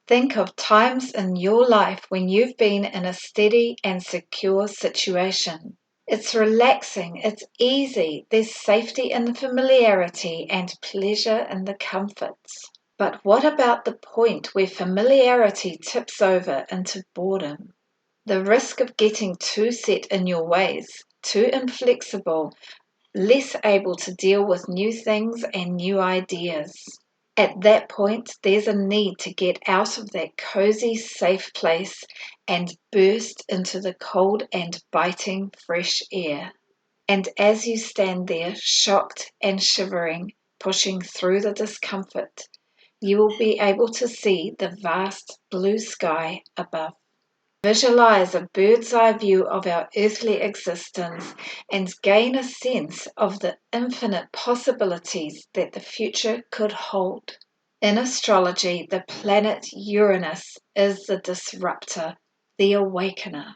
Think of times in your life when you've been in a steady and secure situation. It's relaxing, it's easy, there's safety in the familiarity and pleasure in the comforts. But what about the point where familiarity tips over into boredom? The risk of getting too set in your ways, too inflexible, less able to deal with new things and new ideas. At that point, there's a need to get out of that cozy, safe place and burst into the cold and biting fresh air. And as you stand there, shocked and shivering, pushing through the discomfort, you will be able to see the vast blue sky above. Visualize a bird's eye view of our earthly existence and gain a sense of the infinite possibilities that the future could hold. In astrology, the planet Uranus is the disruptor, the awakener,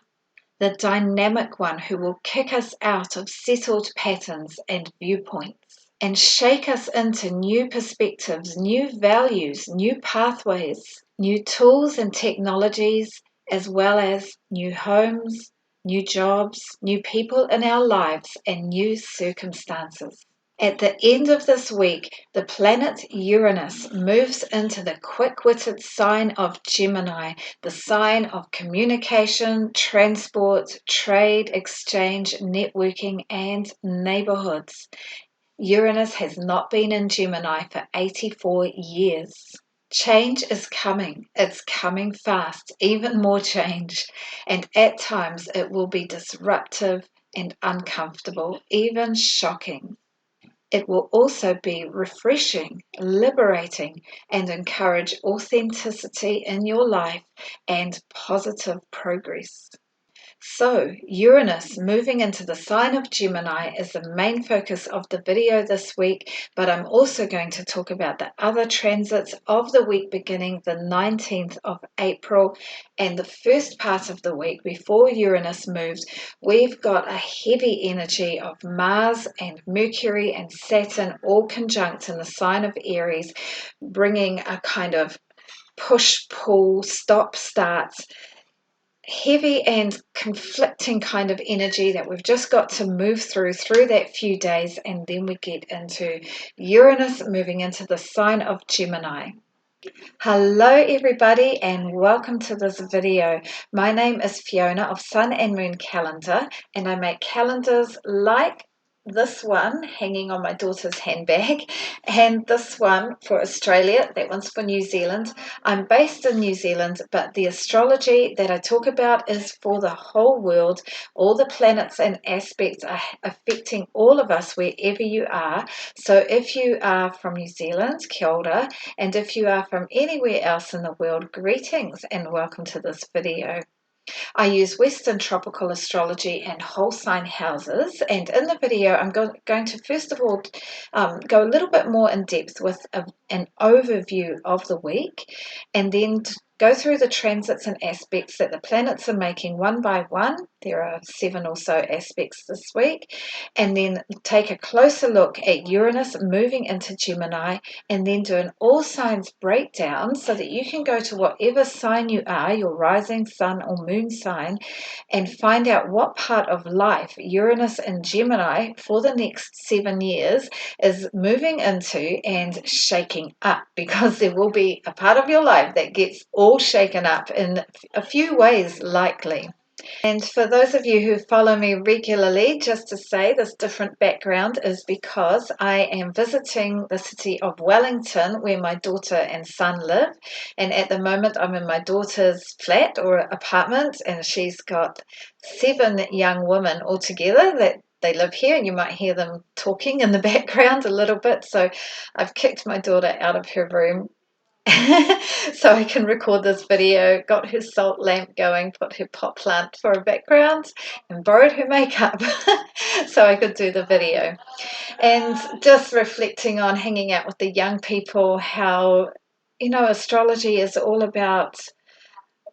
the dynamic one who will kick us out of settled patterns and viewpoints and shake us into new perspectives, new values, new pathways, new tools and technologies, as well as new homes, new jobs, new people in our lives, and new circumstances. At the end of this week, the planet Uranus moves into the quick-witted sign of Gemini, the sign of communication, transport, trade, exchange, networking, and neighborhoods. Uranus has not been in Gemini for 84 years. Change is coming. It's coming fast, even more change. And at times it will be disruptive and uncomfortable, even shocking. It will also be refreshing, liberating, and encourage authenticity in your life and positive progress. So, Uranus moving into the sign of Gemini is the main focus of the video this week, but I'm also going to talk about the other transits of the week beginning the 19th of April, and the first part of the week before Uranus moves, we've got a heavy energy of Mars and Mercury and Saturn all conjunct in the sign of Aries, bringing a kind of push-pull, stop-start, heavy and conflicting kind of energy that we've just got to move through that few days, and then we get into Uranus moving into the sign of Gemini. Hello everybody and welcome to this video. My name is Fiona of Sun and Moon Calendar, and I make calendars like this one hanging on my daughter's handbag, and this one for Australia, that one's for New Zealand. I'm based in New Zealand, but the astrology that I talk about is for the whole world. All the planets and aspects are affecting all of us wherever you are. So if you are from New Zealand, kia ora, and if you are from anywhere else in the world, greetings and welcome to this video. I use Western tropical astrology and whole sign houses, and in the video I'm going to first of all go a little bit more in depth with an overview of the week, and then go through the transits and aspects that the planets are making one by one. There are 7 or so aspects this week, and then take a closer look at Uranus moving into Gemini, and then do an all signs breakdown so that you can go to whatever sign you are, your rising sun or moon sign, and find out what part of life Uranus in Gemini for the next 7 years is moving into and shaking up, because there will be a part of your life that gets all shaken up in a few ways likely. And for those of you who follow me regularly, just to say this different background is because I am visiting the city of Wellington where my daughter and son live, and at the moment I'm in my daughter's flat or apartment, and she's got 7 young women altogether that they live here, and you might hear them talking in the background a little bit. So I've kicked my daughter out of her room so I can record this video, got her salt lamp going, put her pot plant for a background, and borrowed her makeup so I could do the video. And just reflecting on hanging out with the young people, how, astrology is all about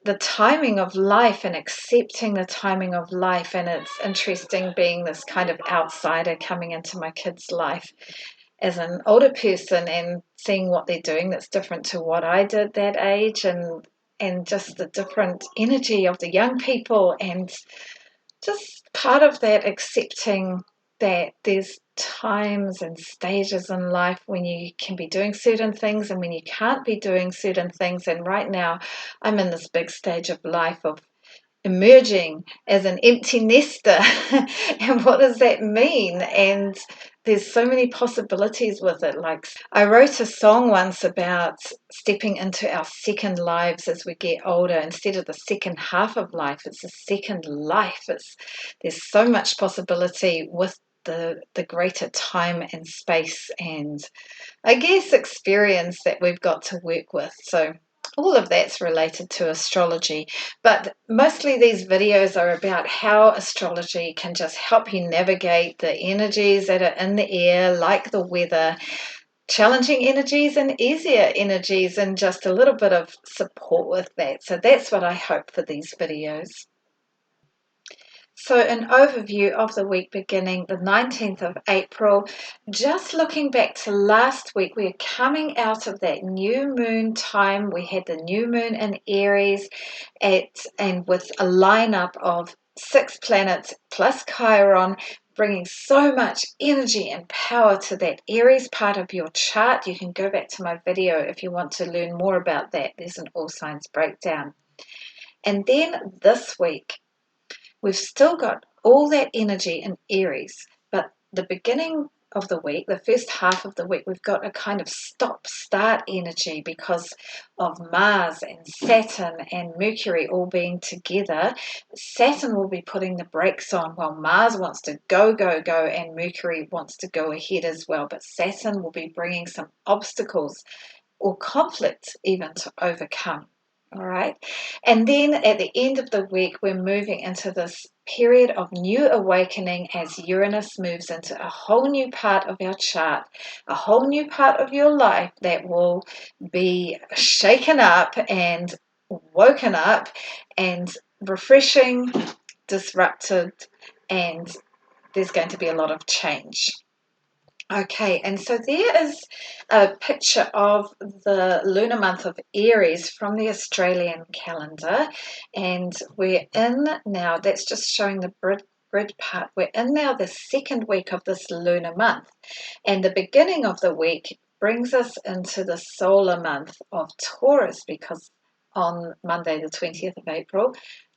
the timing of life and accepting the timing of life. And it's interesting being this kind of outsider coming into my kids' life as an older person and seeing what they're doing that's different to what I did that age, and just the different energy of the young people, and just part of that accepting that there's times and stages in life when you can be doing certain things and when you can't be doing certain things. And right now I'm in this big stage of life of emerging as an empty nester. And what does that mean? And there's so many possibilities with it. Like, I wrote a song once about stepping into our second lives as we get older. Instead of the second half of life, it's the second life. There's so much possibility with the greater time and space and, I guess, experience that we've got to work with. So all of that's related to astrology, but mostly these videos are about how astrology can just help you navigate the energies that are in the air, like the weather, challenging energies and easier energies, and just a little bit of support with that. So that's what I hope for these videos. So, an overview of the week beginning the 19th of April. Just looking back to last week, we're coming out of that new moon time. We had the new moon in Aries and with a lineup of 6 planets plus Chiron, bringing so much energy and power to that Aries part of your chart. You can go back to my video if you want to learn more about that. There's an all signs breakdown. And then this week, we've still got all that energy in Aries, but the beginning of the week, the first half of the week, we've got a kind of stop-start energy because of Mars and Saturn and Mercury all being together. Saturn will be putting the brakes on while Mars wants to go, go, go, and Mercury wants to go ahead as well. But Saturn will be bringing some obstacles or conflict even to overcome. All right. And then at the end of the week, we're moving into this period of new awakening as Uranus moves into a whole new part of our chart, a whole new part of your life that will be shaken up and woken up and refreshing, disrupted, and there's going to be a lot of change. Okay, and so there is a picture of the lunar month of Aries from the Australian calendar, and we're in now, that's just showing the grid part. We're in now the second week of this lunar month, and the beginning of the week brings us into the solar month of Taurus, because on Monday the 20th of April,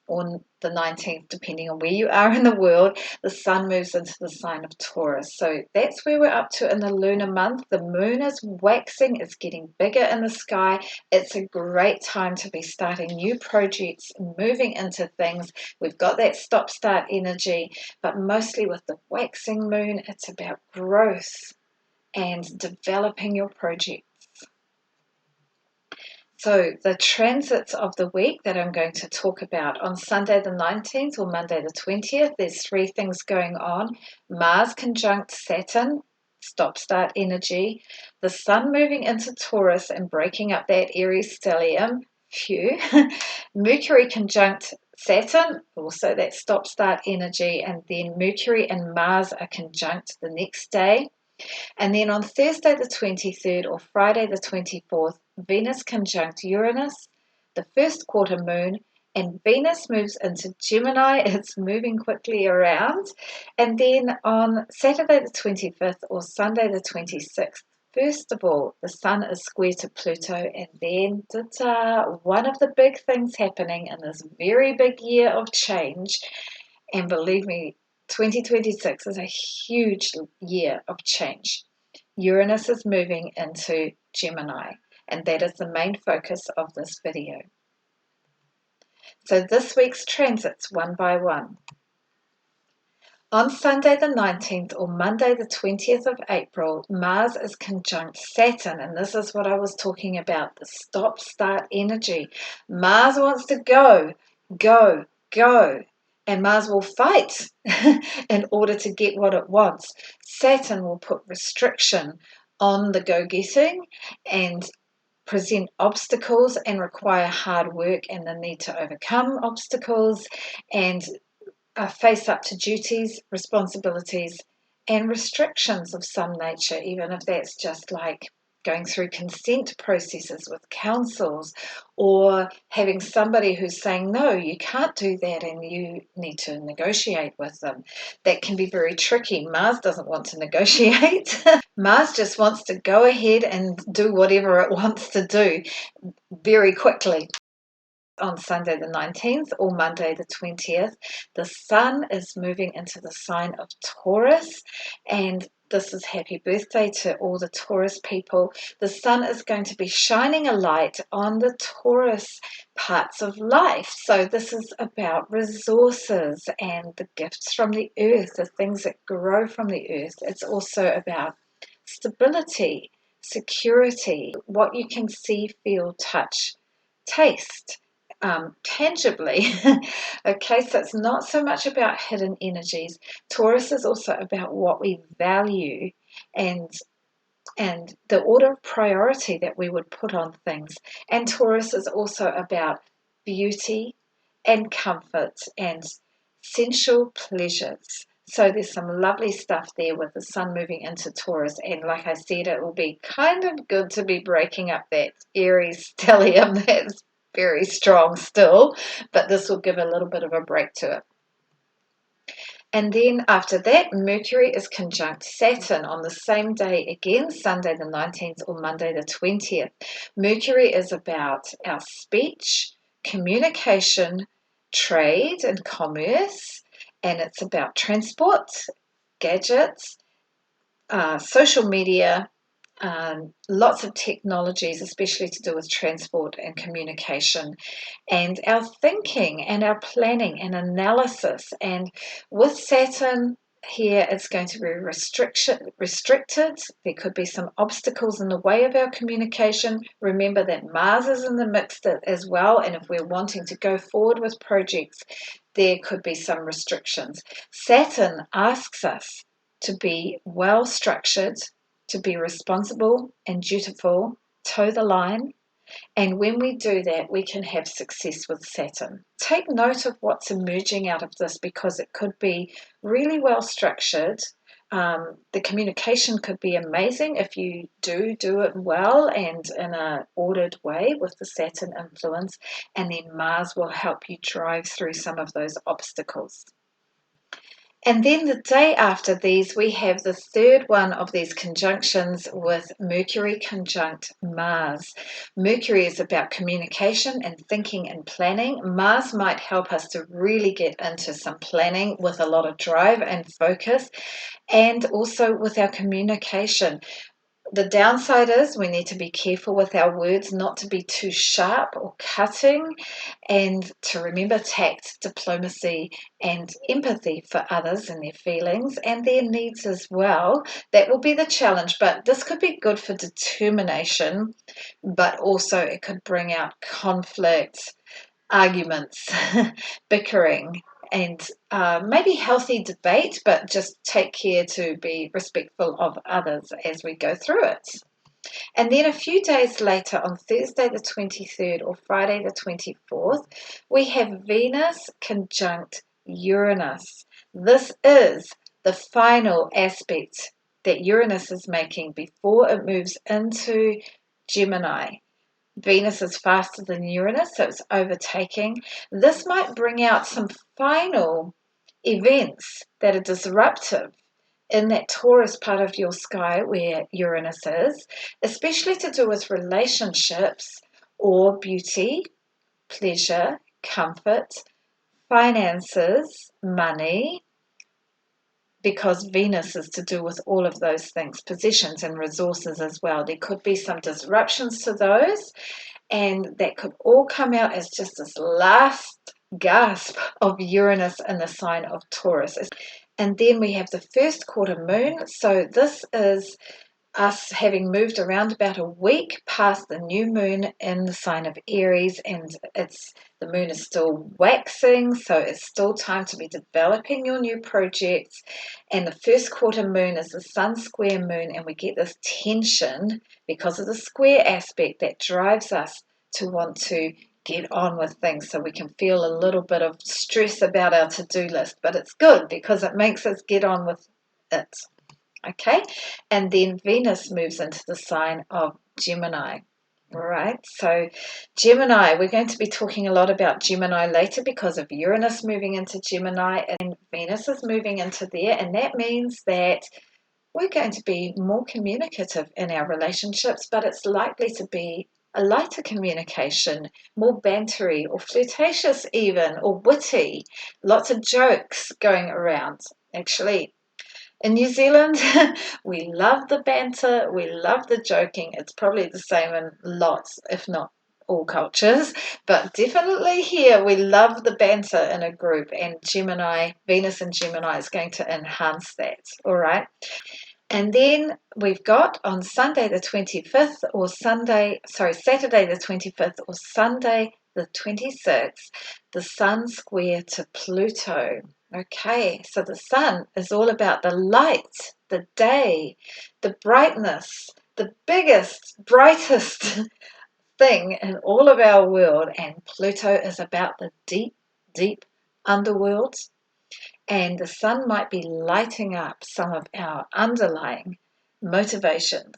or the 19th, depending on where you are in the world, the sun moves into the sign of Taurus. So that's where we're up to in the lunar month. The moon is waxing, it's getting bigger in the sky. It's a great time to be starting new projects, moving into things. We've got that stop-start energy, but mostly with the waxing moon, it's about growth and developing your project. So the transits of the week that I'm going to talk about on Sunday the 19th or Monday the 20th, there's 3 things going on. Mars conjunct Saturn, stop-start energy. The sun moving into Taurus and breaking up that Aries stellium. Phew. Mercury conjunct Saturn, also that stop-start energy. And then Mercury and Mars are conjunct the next day. And then on Thursday the 23rd or Friday the 24th, Venus conjunct Uranus, the first quarter moon, and Venus moves into Gemini. It's moving quickly around. And then on Saturday the 25th or Sunday the 26th, first of all, the sun is square to Pluto, and then one of the big things happening in this very big year of change, and believe me, 2026 is a huge year of change. Uranus is moving into Gemini, and that is the main focus of this video. So this week's transits one by one. On Sunday the 19th or Monday the 20th of April, Mars is conjunct Saturn, and this is what I was talking about, the stop-start energy. Mars wants to go, go, go. And Mars will fight in order to get what it wants. Saturn will put restriction on the go-getting and present obstacles and require hard work and the need to overcome obstacles and face up to duties, responsibilities, and restrictions of some nature, even if that's just like going through consent processes with councils, or having somebody who's saying, no, you can't do that, and you need to negotiate with them. That can be very tricky. Mars doesn't want to negotiate. Mars just wants to go ahead and do whatever it wants to do very quickly. On Sunday the 19th or Monday the 20th, the Sun is moving into the sign of Taurus, and this is happy birthday to all the Taurus people. The Sun is going to be shining a light on the Taurus parts of life. So this is about resources and the gifts from the earth, the things that grow from the earth. It's also about stability, security, what you can see, feel, touch, taste. Tangibly. Okay, so it's not so much about hidden energies. Taurus is also about what we value and the order of priority that we would put on things. And Taurus is also about beauty and comfort and sensual pleasures. So there's some lovely stuff there with the Sun moving into Taurus. And like I said, it will be kind of good to be breaking up that Aries stellium that's very strong still, but this will give a little bit of a break to it. And then after that, Mercury is conjunct Saturn on the same day again, Sunday the 19th or Monday the 20th. Mercury is about our speech, communication, trade and commerce, and it's about transport, gadgets, social media, lots of technologies, especially to do with transport and communication, and our thinking and our planning and analysis. And with Saturn here, it's going to be restricted. There could be some obstacles in the way of our communication. Remember that Mars is in the mix as well, and if we're wanting to go forward with projects, there could be some restrictions. Saturn asks us to be well structured, to be responsible and dutiful, toe the line, and when we do that, we can have success with Saturn. Take note of what's emerging out of this, because it could be really well structured. The communication could be amazing if you do it well and in an ordered way with the Saturn influence, and then Mars will help you drive through some of those obstacles. And then the day after these, we have the third one of these conjunctions with Mercury conjunct Mars. Mercury is about communication and thinking and planning. Mars might help us to really get into some planning with a lot of drive and focus, and also with our communication. The downside is we need to be careful with our words, not to be too sharp or cutting, and to remember tact, diplomacy, and empathy for others and their feelings and their needs as well. That will be the challenge, but this could be good for determination, but also it could bring out conflict, arguments, bickering, and maybe healthy debate, but just take care to be respectful of others as we go through it. And then a few days later, on Thursday the 23rd or Friday the 24th, we have Venus conjunct Uranus. This is the final aspect that Uranus is making before it moves into Gemini. Venus is faster than Uranus, so it's overtaking. This might bring out some final events that are disruptive in that Taurus part of your sky where Uranus is, especially to do with relationships or beauty, pleasure, comfort, finances, money, because Venus is to do with all of those things, possessions and resources as well. There could be some disruptions to those, and that could all come out as just this last gasp of Uranus in the sign of Taurus. And then we have the first quarter moon. So this is us having moved around about a week past the new moon in the sign of Aries, and the moon is still waxing, so it's still time to be developing your new projects. And the first quarter moon is the sun square moon, and we get this tension because of the square aspect that drives us to want to get on with things, so we can feel a little bit of stress about our to-do list, but it's good because it makes us get on with it. okay? And then Venus moves into the sign of Gemini. All right, so Gemini, we're going to be talking a lot about Gemini later because of Uranus moving into Gemini and Venus is moving into there, and that means that we're going to be more communicative in our relationships, but it's likely to be a lighter communication, more bantery or flirtatious even, or witty, lots of jokes going around. Actually, in New Zealand, we love the banter, we love the joking. It's probably the same in lots, if not all cultures, but definitely here we love the banter in a group, and Gemini, Venus and Gemini is going to enhance that, all right? And then we've got on Saturday the 25th or Sunday the 25th or Sunday the 26th, the Sun square to Pluto. Okay, so the Sun is all about the light, the day, the brightness, the biggest, brightest thing in all of our world. And Pluto is about the deep, deep underworld. And the Sun might be lighting up some of our underlying motivations,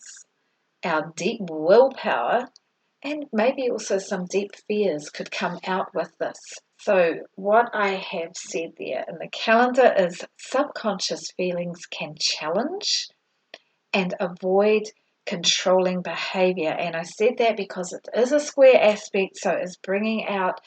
our deep willpower, and maybe also some deep fears could come out with this. So what I have said there in the calendar is subconscious feelings can challenge and avoid controlling behavior. And I said that because it is a square aspect, so it's bringing out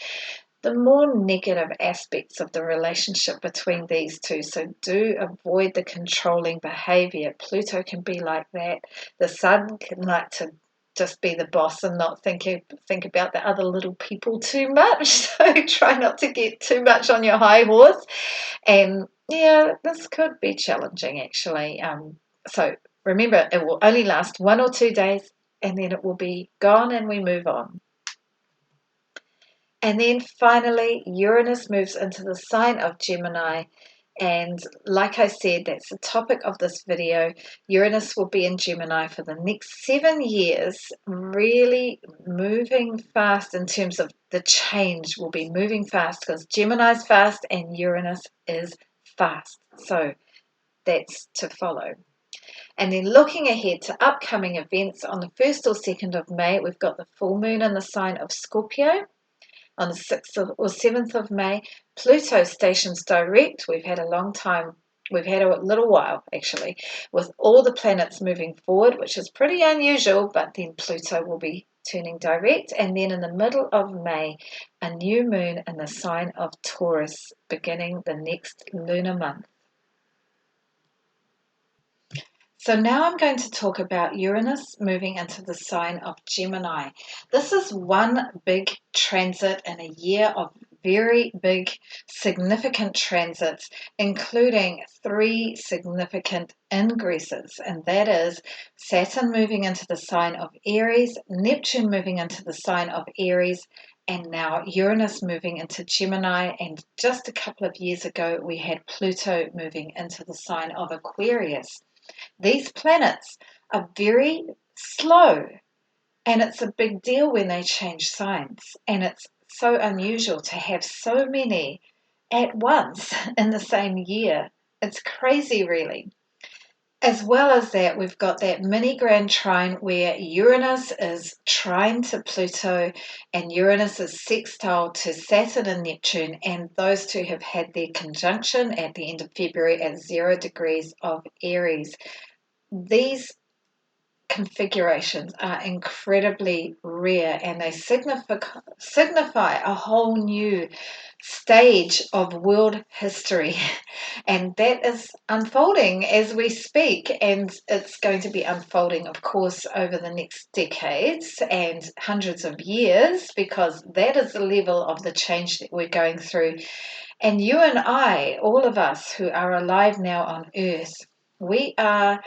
the more negative aspects of the relationship between these two. So do avoid the controlling behavior. Pluto can be like that. The Sun can like to just be the boss and not think about the other little people too much. So try not to get too much on your high horse. And yeah, this could be challenging actually. So remember, it will only last 1 or 2 days and then it will be gone and we move on. And then finally, Uranus moves into the sign of Gemini. And like I said, that's the topic of this video. Uranus will be in Gemini for the next 7 years, really moving fast in terms of the change will be moving fast because Gemini is fast and Uranus is fast. So that's to follow. And then looking ahead to upcoming events on the 1st or 2nd of May, we've got the full moon in the sign of Scorpio. On the 6th or 7th of May, Pluto stations direct. We've had a little while actually, with all the planets moving forward, which is pretty unusual, but then Pluto will be turning direct. And then in the middle of May, a new moon in the sign of Taurus, beginning the next lunar month. So now I'm going to talk about Uranus moving into the sign of Gemini. This is one big transit in a year of very big, significant transits, including 3 significant ingresses, and that is Saturn moving into the sign of Aries, Neptune moving into the sign of Aries, and now Uranus moving into Gemini, and just a couple of years ago we had Pluto moving into the sign of Aquarius. These planets are very slow, and it's a big deal when they change signs. And it's so unusual to have so many at once in the same year. It's crazy, really. As well as that, we've got that mini grand trine where Uranus is trine to Pluto and Uranus is sextile to Saturn and Neptune, and those two have had their conjunction at the end of February at 0 degrees of Aries. These configurations are incredibly rare and they signify a whole new stage of world history, and that is unfolding as we speak, and it's going to be unfolding, of course, over the next decades and hundreds of years, because that is the level of the change that we're going through. And you and I, all of us who are alive now on Earth, we are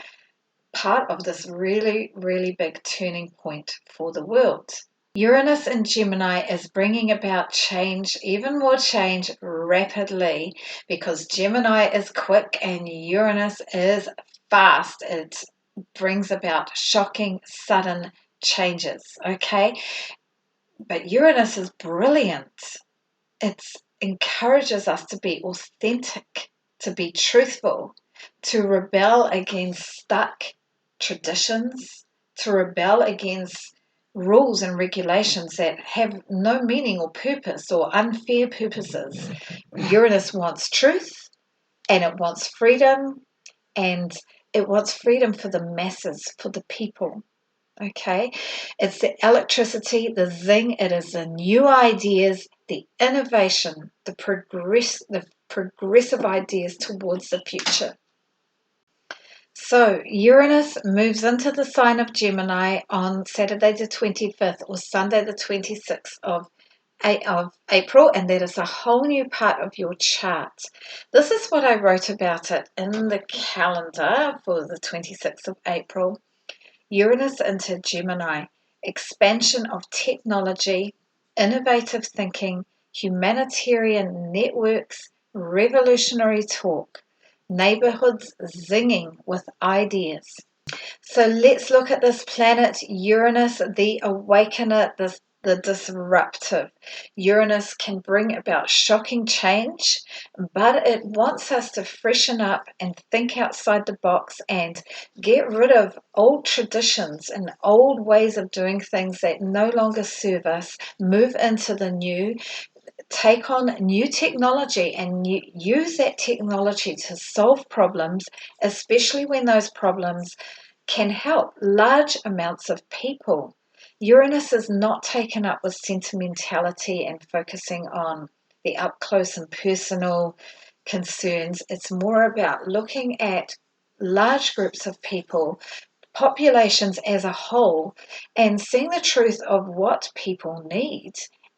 part of this really, really big turning point for the world. Uranus in Gemini is bringing about change, even more change rapidly, because Gemini is quick and Uranus is fast. It brings about shocking, sudden changes, okay? But Uranus is brilliant. It encourages us to be authentic, to be truthful, to rebel against stuck traditions, to rebel against rules and regulations that have no meaning or purpose or unfair purposes. Uranus wants truth, and it wants freedom, and it wants freedom for the masses, for the people. Okay, it's the electricity, the zing, it is the new ideas, the innovation, the progressive ideas towards the future. So Uranus moves into the sign of Gemini on Saturday the 25th or Sunday the 26th of April, and that is a whole new part of your chart. This is what I wrote about it in the calendar for the 26th of April. Uranus into Gemini, expansion of technology, innovative thinking, humanitarian networks, revolutionary talk, neighborhoods zinging with ideas. So let's look at this planet, Uranus, the awakener, the disruptive. Uranus can bring about shocking change, but it wants us to freshen up and think outside the box and get rid of old traditions and old ways of doing things that no longer serve us, move into the new, take on new technology and use that technology to solve problems, especially when those problems can help large amounts of people. Uranus is not taken up with sentimentality and focusing on the up close and personal concerns. It's more about looking at large groups of people, populations as a whole, and seeing the truth of what people need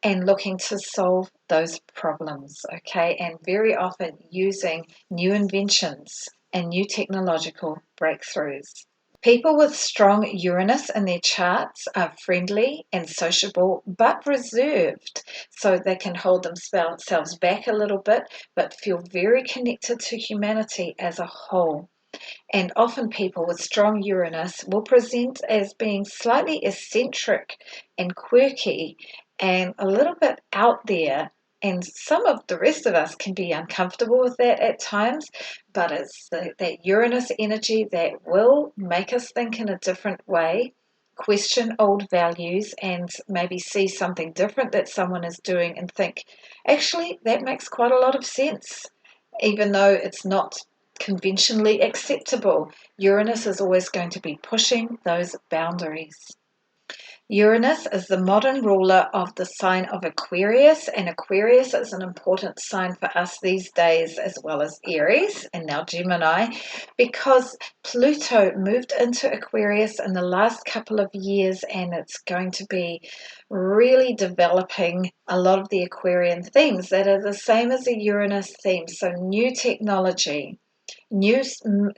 and looking to solve those problems, okay? And very often using new inventions and new technological breakthroughs. People with strong Uranus in their charts are friendly and sociable, but reserved, so they can hold themselves back a little bit, but feel very connected to humanity as a whole. And often people with strong Uranus will present as being slightly eccentric and quirky and a little bit out there. And some of the rest of us can be uncomfortable with that at times, but it's that Uranus energy that will make us think in a different way, question old values, and maybe see something different that someone is doing and think, actually, that makes quite a lot of sense, even though it's not conventionally acceptable. Uranus is always going to be pushing those boundaries. Uranus is the modern ruler of the sign of Aquarius, and Aquarius is an important sign for us these days, as well as Aries and now Gemini, because Pluto moved into Aquarius in the last couple of years, and it's going to be really developing a lot of the Aquarian themes that are the same as the Uranus theme. So new technology, new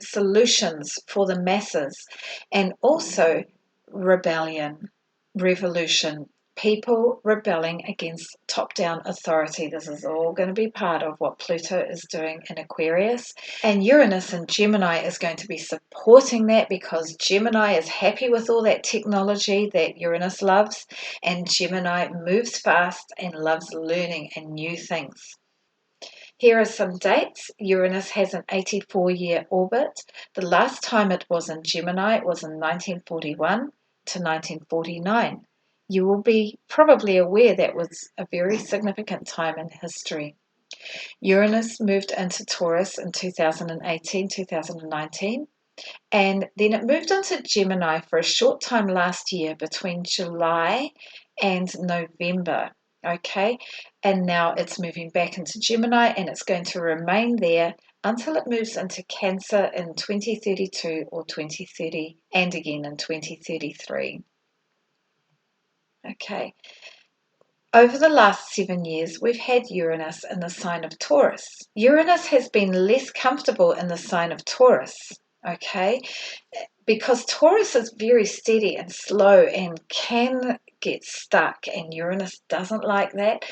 solutions for the masses, and also rebellion, revolution, people rebelling against top-down authority. This is all going to be part of what Pluto is doing in Aquarius. And Uranus in Gemini is going to be supporting that, because Gemini is happy with all that technology that Uranus loves, and Gemini moves fast and loves learning and new things. Here are some dates. Uranus has an 84-year orbit. The last time it was in Gemini was in 1941 to 1949. You will be probably aware that was a very significant time in history. Uranus moved into Taurus in 2018, 2019, and then it moved into Gemini for a short time last year between July and November. Okay, and now it's moving back into Gemini, and it's going to remain there until it moves into Cancer in 2032 or 2030, and again in 2033. Okay, over the last 7 years, we've had Uranus in the sign of Taurus. Uranus has been less comfortable in the sign of Taurus, okay, because Taurus is very steady and slow and can get stuck, and Uranus doesn't like that.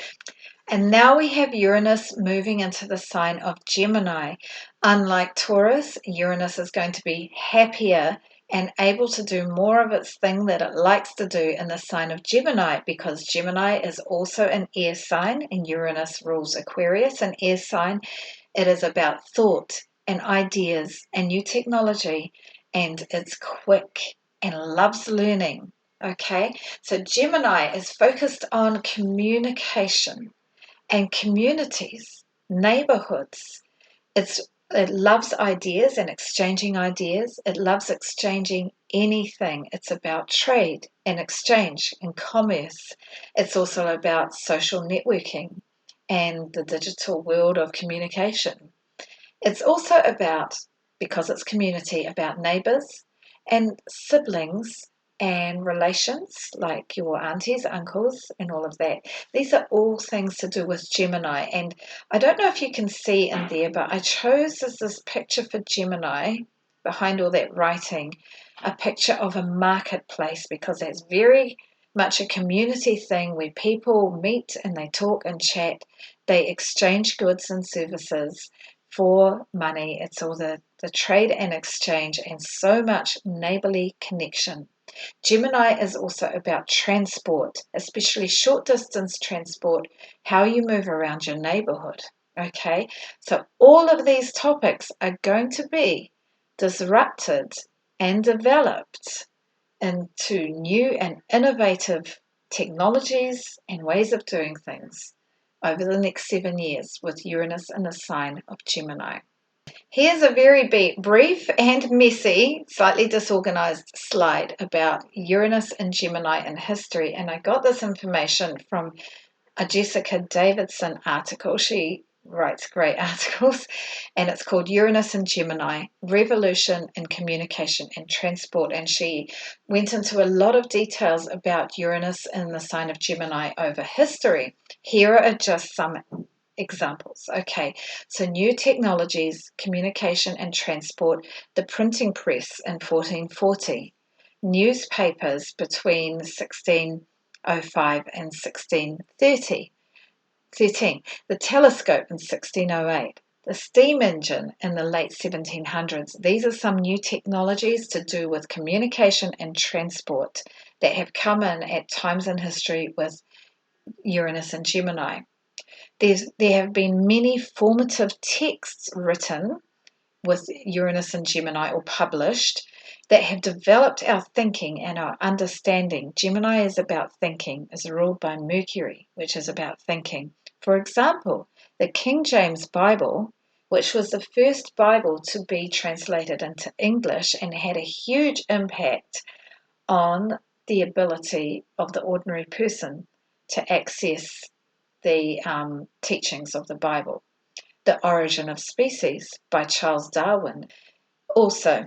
And now we have Uranus moving into the sign of Gemini. Unlike Taurus, Uranus is going to be happier and able to do more of its thing that it likes to do in the sign of Gemini, because Gemini is also an air sign and Uranus rules Aquarius, an air sign. It is about thought, and ideas and new technology, and it's quick and loves learning. Okay, so Gemini is focused on communication and communities, neighborhoods. It loves ideas and exchanging ideas. It loves exchanging anything. It's about trade and exchange and commerce. It's also about social networking and the digital world of communication. It's also about, because it's community, about neighbours and siblings and relations like your aunties, uncles, and all of that. These are all things to do with Gemini. And I don't know if you can see in there, but I chose as this picture for Gemini, behind all that writing, a picture of a marketplace, because that's very much a community thing where people meet and they talk and chat. They exchange goods and services for money. It's all the trade and exchange and so much neighborly connection. Gemini is also about transport, especially short distance transport, how you move around your neighborhood. Okay, so all of these topics are going to be disrupted and developed into new and innovative technologies and ways of doing things over the next 7 years with Uranus in the sign of Gemini. Here's a very brief and messy, slightly disorganized slide about Uranus and Gemini in history, and I got this information from a Jessica Davidson article. She writes great articles, and it's called Uranus and Gemini, Revolution in Communication and Transport, and she went into a lot of details about Uranus in the sign of Gemini over history. Here are just some examples. Okay, so new technologies, communication and transport, the printing press in 1440, newspapers between 1605 and 1613, the telescope in 1608, the steam engine in the late 1700s. These are some new technologies to do with communication and transport that have come in at times in history with Uranus and Gemini. There have been many formative texts written with Uranus and Gemini, or published, that have developed our thinking and our understanding. Gemini is about thinking, is ruled by Mercury, which is about thinking. For example, the King James Bible, which was the first Bible to be translated into English and had a huge impact on the ability of the ordinary person to access the teachings of the Bible. The Origin of Species by Charles Darwin. Also,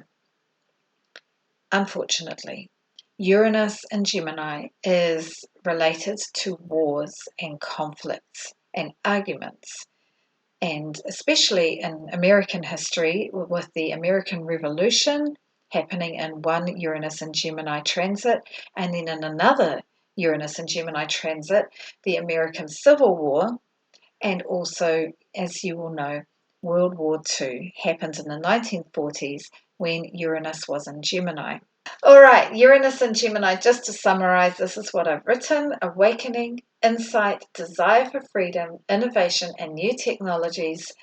unfortunately, Uranus and Gemini is related to wars and conflicts and arguments, and especially in American history with the American Revolution happening in one Uranus and Gemini transit, and then in another Uranus and Gemini transit, the American Civil War. And also, as you all know, World War II happened in the 1940s when Uranus was in Gemini. All right, Uranus and Gemini, just to summarize, this is what I've written: awakening, insight, desire for freedom, innovation, and new technologies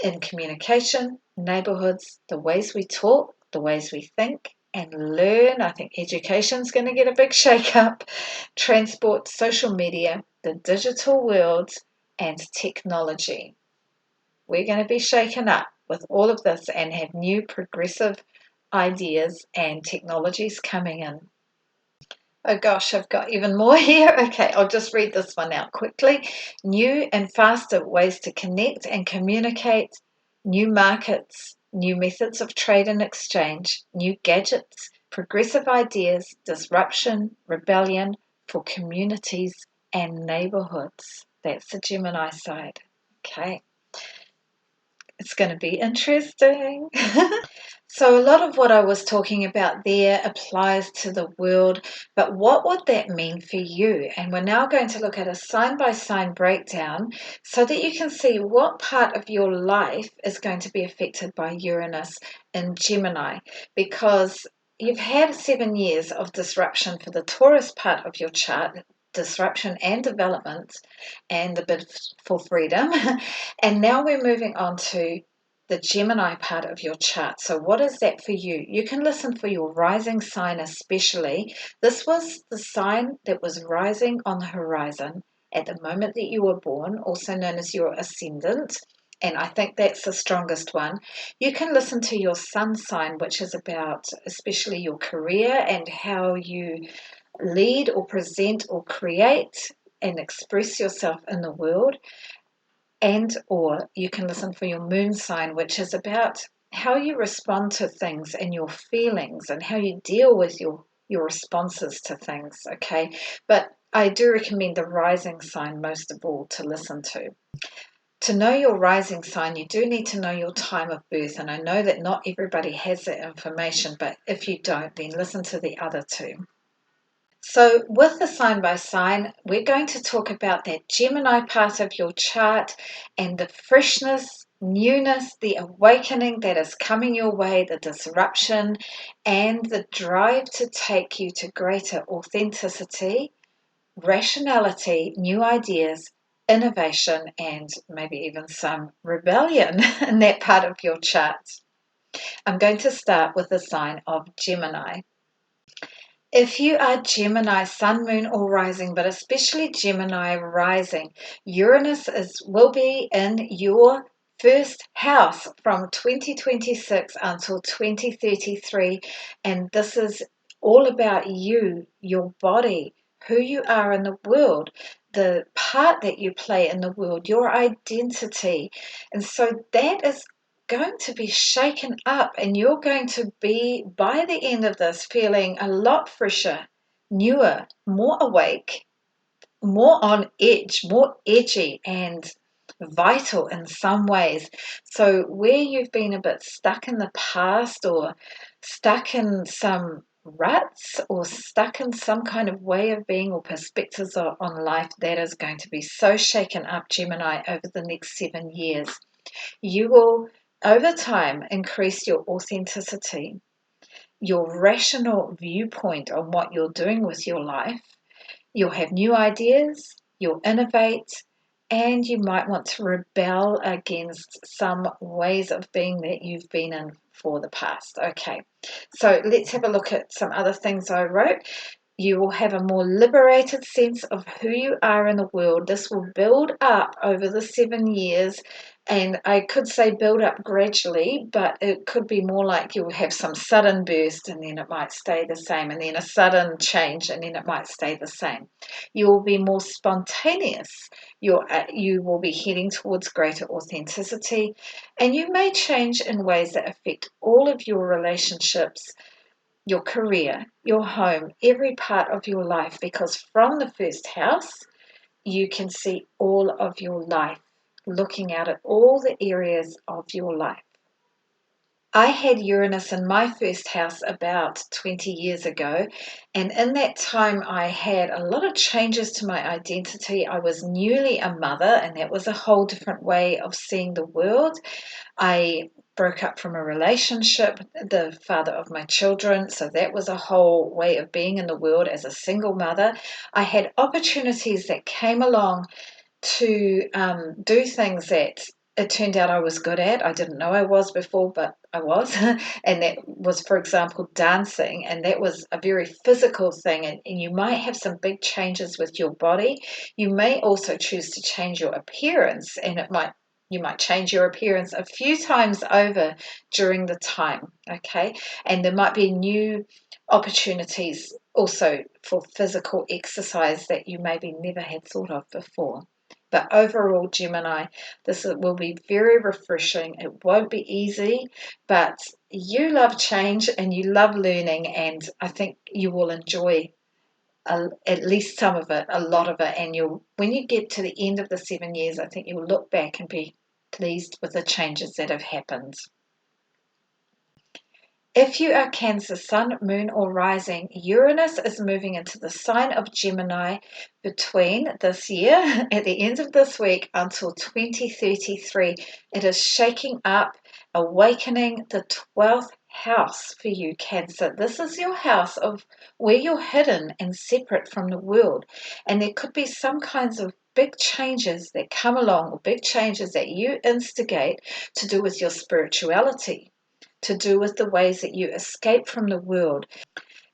in communication, neighborhoods, the ways we talk, the ways we think and learn. I think education's going to get a big shake-up. Transport, social media, the digital world, and technology. We're going to be shaken up with all of this and have new progressive ideas and technologies coming in. Oh gosh, I've got even more here. Okay, I'll just read this one out quickly. New and faster ways to connect and communicate, new markets, new methods of trade and exchange, new gadgets, progressive ideas, disruption, rebellion for communities and neighborhoods. That's the Gemini side. Okay. It's going to be interesting. So a lot of what I was talking about there applies to the world, but what would that mean for you? And we're now going to look at a sign-by-sign breakdown so that you can see what part of your life is going to be affected by Uranus in Gemini, because you've had 7 years of disruption for the Taurus part of your chart, disruption and development and the bid for freedom. And now we're moving on to the Gemini part of your chart. So what is that for you? You can listen for your rising sign especially. This was the sign that was rising on the horizon at the moment that you were born, also known as your ascendant. And I think that's the strongest one. You can listen to your sun sign, which is about especially your career and how you lead or present or create and express yourself in the world. And or you can listen for your moon sign, which is about how you respond to things and your feelings and how you deal with your responses to things, okay? But I do recommend the rising sign most of all to listen to. To know your rising sign, you do need to know your time of birth. And I know that not everybody has that information, but if you don't, then listen to the other two. So with the sign by sign, we're going to talk about that Gemini part of your chart and the freshness, newness, the awakening that is coming your way, the disruption, and the drive to take you to greater authenticity, rationality, new ideas, innovation, and maybe even some rebellion in that part of your chart. I'm going to start with the sign of Gemini. If you are Gemini, sun, moon, or rising, but especially Gemini rising, Uranus will be in your first house from 2026 until 2033. And this is all about you, your body, who you are in the world, the part that you play in the world, your identity. And so that is going to be shaken up, and you're going to be, by the end of this, feeling a lot fresher, newer, more awake, more on edge, more edgy, and vital in some ways. So where you've been a bit stuck in the past, or stuck in some ruts, or stuck in some kind of way of being or perspectives on life, that is going to be so shaken up, Gemini, over the next 7 years. You will, over time, increase your authenticity, your rational viewpoint on what you're doing with your life. You'll have new ideas, you'll innovate, and you might want to rebel against some ways of being that you've been in for the past. Okay, so let's have a look at some other things I wrote. You will have a more liberated sense of who you are in the world. This will build up over the 7 years, and I could say build up gradually, but it could be more like you'll have some sudden burst and then it might stay the same, and then a sudden change and then it might stay the same. You will be more spontaneous. You will be heading towards greater authenticity, and you may change in ways that affect all of your relationships, your career, your home, every part of your life, because from the first house, you can see all of your life, looking out at all the areas of your life. I had Uranus in my first house about 20 years ago, and in that time I had a lot of changes to my identity. I was newly a mother, and that was a whole different way of seeing the world. I broke up from a relationship, the father of my children, so that was a whole way of being in the world as a single mother. I had opportunities that came along to do things that it turned out I was good at. I didn't know I was before, but I was. And that was, for example, dancing. And that was a very physical thing. And you might have some big changes with your body. You may also choose to change your appearance, and you might change your appearance a few times over during the time, okay? And there might be new opportunities also for physical exercise that you maybe never had thought of before. But overall, Gemini, this will be very refreshing. It won't be easy, but you love change and you love learning, and I think you will enjoy at least some of it, a lot of it. And when you get to the end of the 7 years, I think you'll look back and be pleased with the changes that have happened. If you are Cancer, sun, moon, or rising, Uranus is moving into the sign of Gemini between this year, at the end of this week, until 2033. It is shaking up, awakening the 12th house for you, Cancer. This is your house of where you're hidden and separate from the world. And there could be some kinds of big changes that come along, or big changes that you instigate to do with your spirituality, to do with the ways that you escape from the world.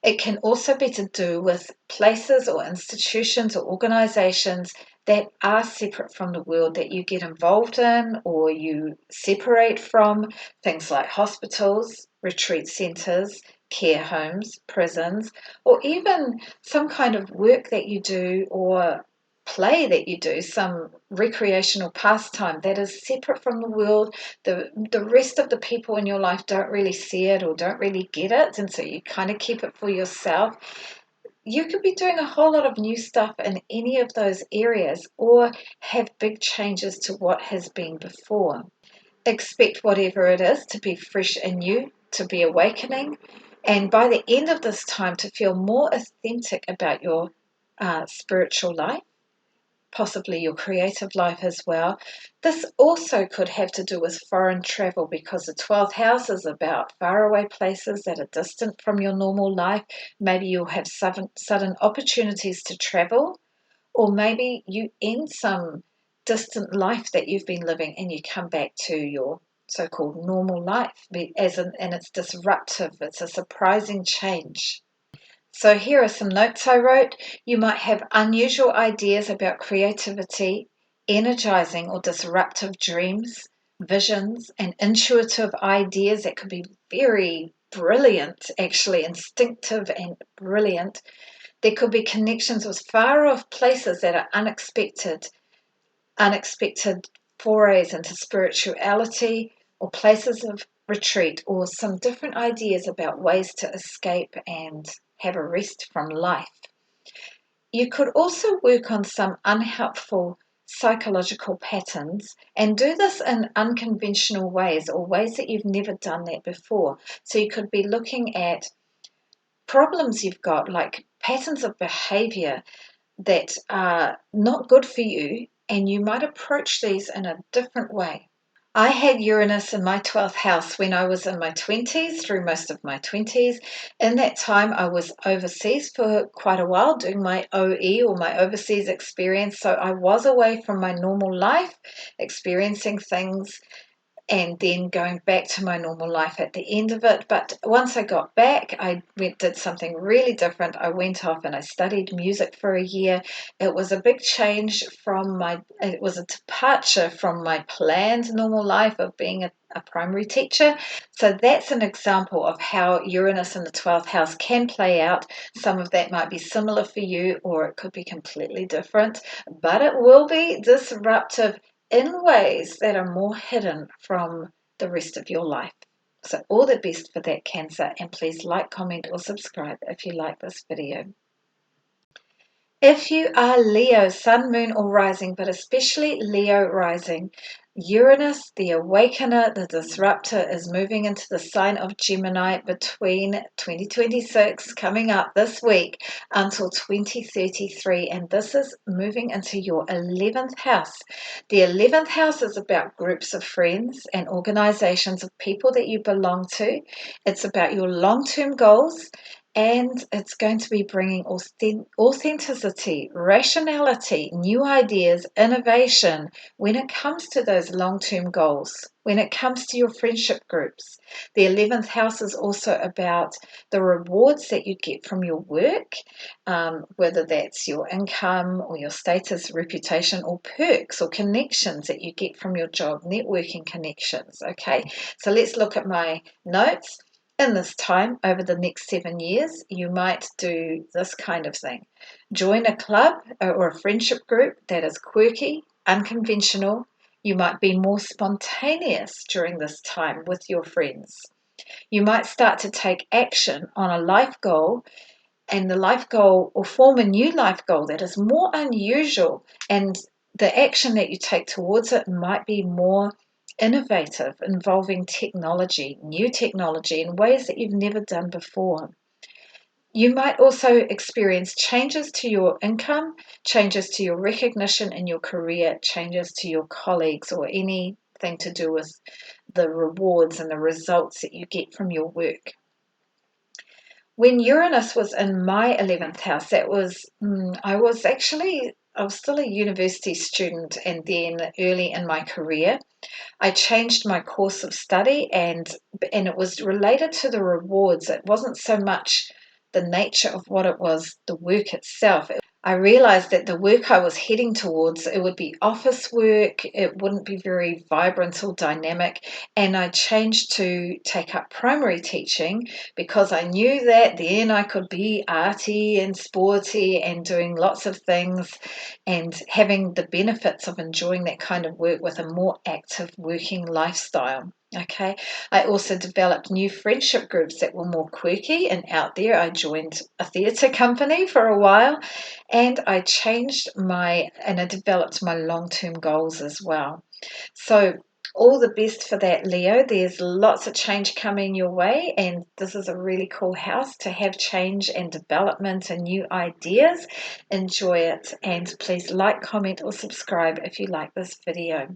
It can also be to do with places or institutions or organizations that are separate from the world that you get involved in or you separate from, things like hospitals, retreat centers, care homes, prisons, or even some kind of work that you do or play that you do, some recreational pastime that is separate from the world. The rest of the people in your life don't really see it or don't really get it, and so you kind of keep it for yourself. You could be doing a whole lot of new stuff in any of those areas or have big changes to what has been before. Expect whatever it is to be fresh and new, to be awakening, and by the end of this time to feel more authentic about your spiritual life, possibly your creative life as well. This also could have to do with foreign travel because the 12th house is about faraway places that are distant from your normal life. Maybe you'll have sudden opportunities to travel, or maybe you end some distant life that you've been living and you come back to your so-called normal life, and it's disruptive. It's a surprising change. So here are some notes I wrote. You might have unusual ideas about creativity, energizing or disruptive dreams, visions, and intuitive ideas that could be very brilliant, actually instinctive and brilliant. There could be connections with far off places that are unexpected forays into spirituality or places of retreat, or some different ideas about ways to escape and have a rest from life. You could also work on some unhelpful psychological patterns and do this in unconventional ways or ways that you've never done that before. So you could be looking at problems you've got, like patterns of behavior that are not good for you, and you might approach these in a different way. I had Uranus in my 12th house when I was in my 20s, through most of my 20s. In that time, I was overseas for quite a while doing my OE, or my overseas experience. So I was away from my normal life, experiencing things and then going back to my normal life at the end of it. But once I got back, did something really different. I went off and I studied music for a year. It was a big change it was a departure from my planned normal life of being a primary teacher. So that's an example of how Uranus in the 12th house can play out. Some of that might be similar for you, or it could be completely different, but it will be disruptive in ways that are more hidden from the rest of your life. So all the best for that, Cancer, and please like, comment, or subscribe if you like this video. If you are Leo, Sun, Moon, or Rising, but especially Leo Rising, Uranus, the awakener, the disruptor, is moving into the sign of Gemini between 2026, coming up this week, until 2033, and this is moving into your 11th house. The 11th house is about groups of friends and organizations of people that you belong to. It's about your long-term goals, and it's going to be bringing authenticity, rationality, new ideas, innovation when it comes to those long-term goals, when it comes to your friendship groups. The 11th house is also about the rewards that you get from your work, whether that's your income or your status, reputation, or perks or connections that you get from your job, networking connections. Okay, so let's look at my notes. In this time, over the next 7 years, you might do this kind of thing. Join a club or a friendship group that is quirky, unconventional. You might be more spontaneous during this time with your friends. You might start to take action on a life goal, and the life goal, or form a new life goal that is more unusual, and the action that you take towards it might be more innovative, involving technology, new technology in ways that you've never done before. You might also experience changes to your income, changes to your recognition in your career, changes to your colleagues, or anything to do with the rewards and the results that you get from your work. When Uranus was in my 11th house, I was actually I was still a university student, and then early in my career, I changed my course of study, and it was related to the rewards. It wasn't so much the nature of what it was, the work itself. I realized that the work I was heading towards, it would be office work, it wouldn't be very vibrant or dynamic, and I changed to take up primary teaching because I knew that then I could be arty and sporty and doing lots of things and having the benefits of enjoying that kind of work with a more active working lifestyle. Okay, I also developed new friendship groups that were more quirky and out there. I joined a theatre company for a while, and I developed my long-term goals as well. So all the best for that, Leo. There's lots of change coming your way, and this is a really cool house to have change and development and new ideas. Enjoy it, and please like, comment, or subscribe if you like this video.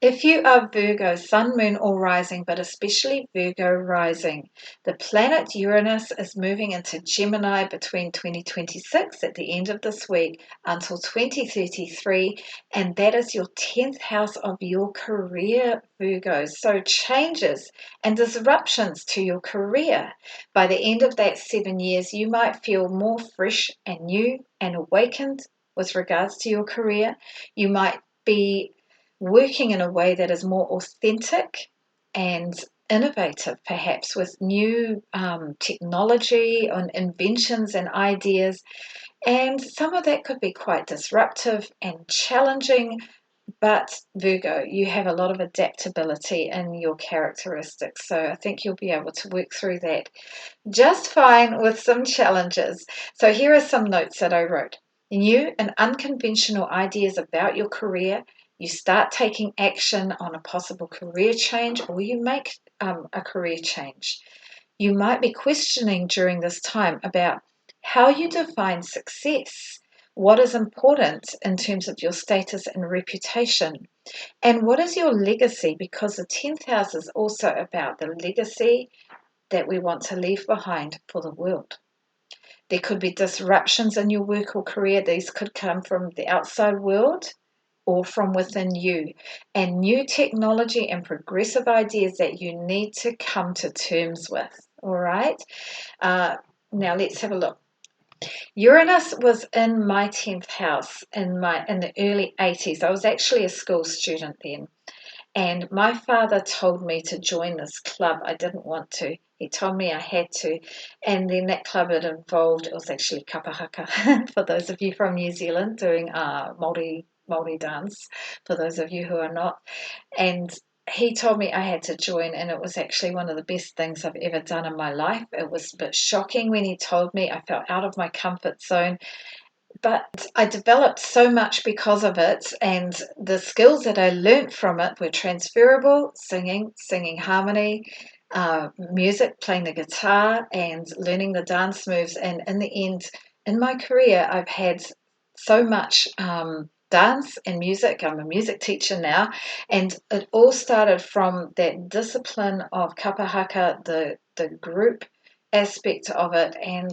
If you are Virgo, Sun, Moon, or Rising, but especially Virgo Rising, the planet Uranus is moving into Gemini between 2026 at the end of this week until 2033, and that is your 10th house of your career, Virgo. So changes and disruptions to your career. By the end of that 7 years, you might feel more fresh and new and awakened with regards to your career. You might be working in a way that is more authentic and innovative, perhaps with new technology and inventions and ideas. And some of that could be quite disruptive and challenging. But Virgo, you have a lot of adaptability in your characteristics. So I think you'll be able to work through that just fine with some challenges. So here are some notes that I wrote. New and unconventional ideas about your career. You start taking action on a possible career change, or you make a career change. You might be questioning during this time about how you define success, what is important in terms of your status and reputation, and what is your legacy, because the 10th house is also about the legacy that we want to leave behind for the world. There could be disruptions in your work or career. These could come from the outside world or from within you, and new technology and progressive ideas that you need to come to terms with. All right. Now let's have a look. Uranus was in my 10th house in the early 80s. I was actually a school student then. And my father told me to join this club. I didn't want to. He told me I had to. And then that club it was actually kapahaka, for those of you from New Zealand, doing Māori dance, for those of you who are not. And he told me I had to join, and it was actually one of the best things I've ever done in my life. It was a bit shocking when he told me. I felt out of my comfort zone, but I developed so much because of it, and the skills that I learnt from it were transferable: singing harmony, music, playing the guitar, and learning the dance moves. And in the end, in my career, I've had so much dance and music. I'm a music teacher now, and it all started from that discipline of kapahaka, the group aspect of it, and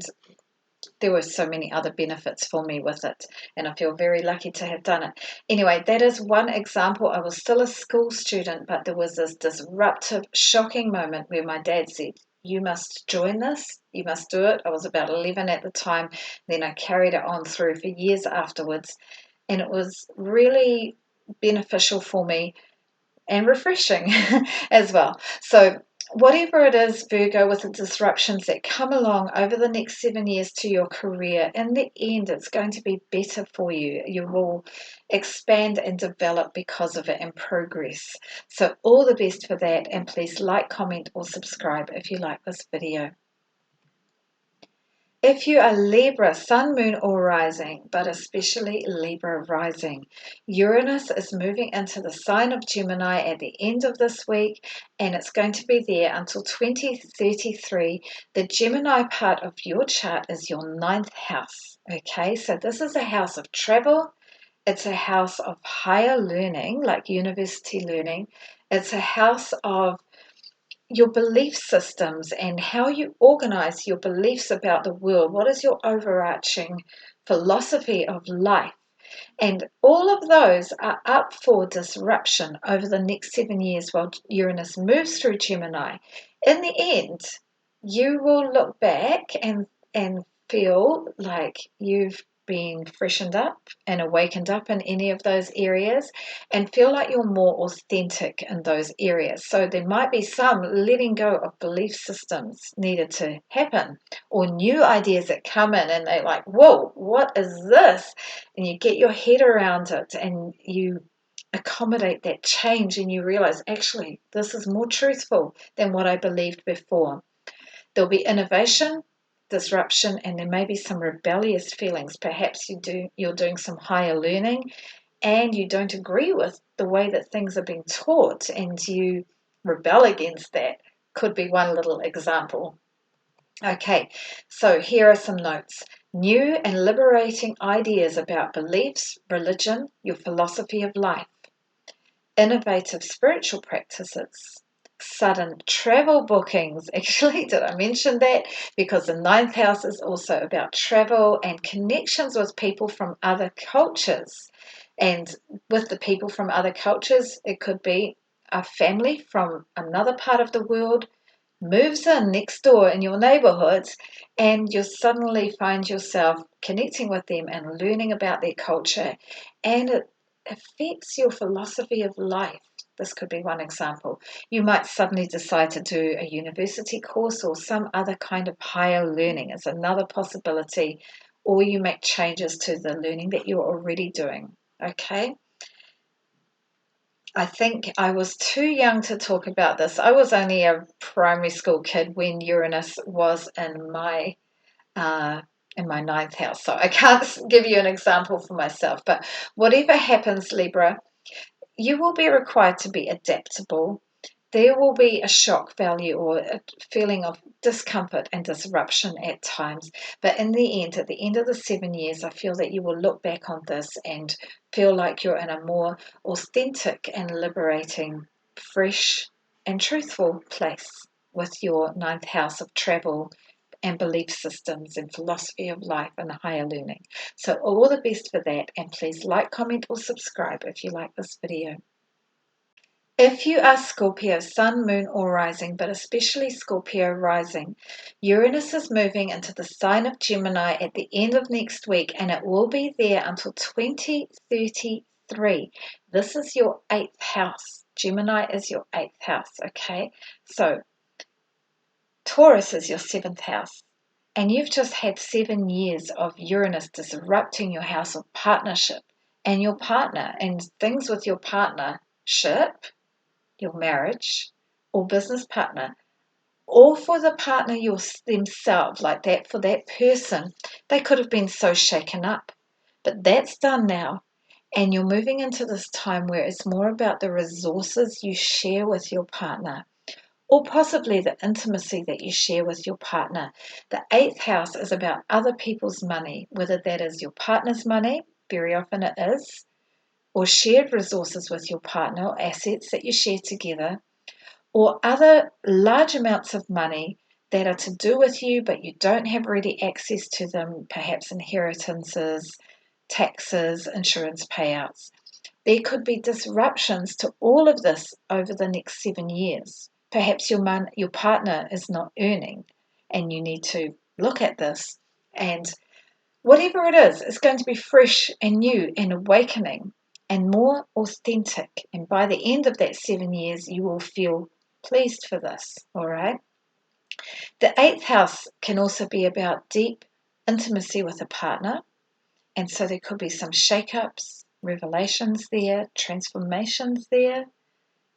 there were so many other benefits for me with it, and I feel very lucky to have done it. Anyway, that is one example. I was still a school student, but there was this disruptive, shocking moment where my dad said, "You must join this, you must do it." I was about 11 at the time. Then I carried it on through for years afterwards, and it was really beneficial for me and refreshing as well. So whatever it is, Virgo, with the disruptions that come along over the next 7 years to your career, in the end, it's going to be better for you. You will expand and develop because of it and progress. So all the best for that, and please like, comment, or subscribe if you like this video. If you are Libra, Sun, Moon, or Rising, but especially Libra Rising, Uranus is moving into the sign of Gemini at the end of this week, and it's going to be there until 2033. The Gemini part of your chart is your 9th house. Okay, so this is a house of travel. It's a house of higher learning, like university learning. It's a house of your belief systems and how you organize your beliefs about the world. What is your overarching philosophy of life. And all of those are up for disruption over the next 7 years while Uranus moves through Gemini. In the end, you will look back and feel like you've been freshened up and awakened up in any of those areas and feel like you're more authentic in those areas. So there might be some letting go of belief systems needed to happen, or new ideas that come in and they're like, whoa, what is this? And you get your head around it and you accommodate that change and you realize, actually, this is more truthful than what I believed before. There'll be innovation, disruption, and there may be some rebellious feelings. Perhaps you're doing some higher learning and you don't agree with the way that things are being taught and you rebel against that. Could be one little example. Okay, so here are some notes. New and liberating ideas about beliefs, religion, your philosophy of life. Innovative spiritual practices. Sudden travel bookings. Actually, did I mention that? Because the ninth house is also about travel and connections with people from other cultures. And with the people from other cultures, it could be a family from another part of the world moves in next door in your neighborhood, and you'll suddenly find yourself connecting with them and learning about their culture, and it affects your philosophy of life. This could be one example. You might suddenly decide to do a university course or some other kind of higher learning is another possibility, or you make changes to the learning that you're already doing. Okay? I think I was too young to talk about this. I was only a primary school kid when Uranus was in my ninth house, so I can't give you an example for myself. But whatever happens, Libra, you will be required to be adaptable. There will be a shock value or a feeling of discomfort and disruption at times. But in the end, at the end of the 7 years, I feel that you will look back on this and feel like you're in a more authentic and liberating, fresh and truthful place with your ninth house of travel and belief systems and philosophy of life and higher learning. So all the best for that, and please like, comment or subscribe if you like this video. If you are Scorpio, Sun, Moon or Rising, but especially Scorpio Rising, Uranus is moving into the sign of Gemini at the end of next week, and it will be there until 2033. This is your 8th house. Gemini is your 8th house, okay? So Taurus is your 7th house. And you've just had 7 years of Uranus disrupting your house of partnership and your partner and things with your partnership, your marriage or business partner, or for the partner themselves, like that for that person. They could have been so shaken up, but that's done now. And you're moving into this time where it's more about the resources you share with your partner, or possibly the intimacy that you share with your partner. The 8th house is about other people's money, whether that is your partner's money, very often it is, or shared resources with your partner, or assets that you share together, or other large amounts of money that are to do with you, but you don't have ready access to them, perhaps inheritances, taxes, insurance payouts. There could be disruptions to all of this over the next 7 years. Perhaps your partner is not earning, and you need to look at this, and whatever it is, it's going to be fresh and new and awakening and more authentic. And by the end of that 7 years, you will feel pleased for this, all right? The 8th house can also be about deep intimacy with a partner. And so there could be some shake-ups, revelations there, transformations there.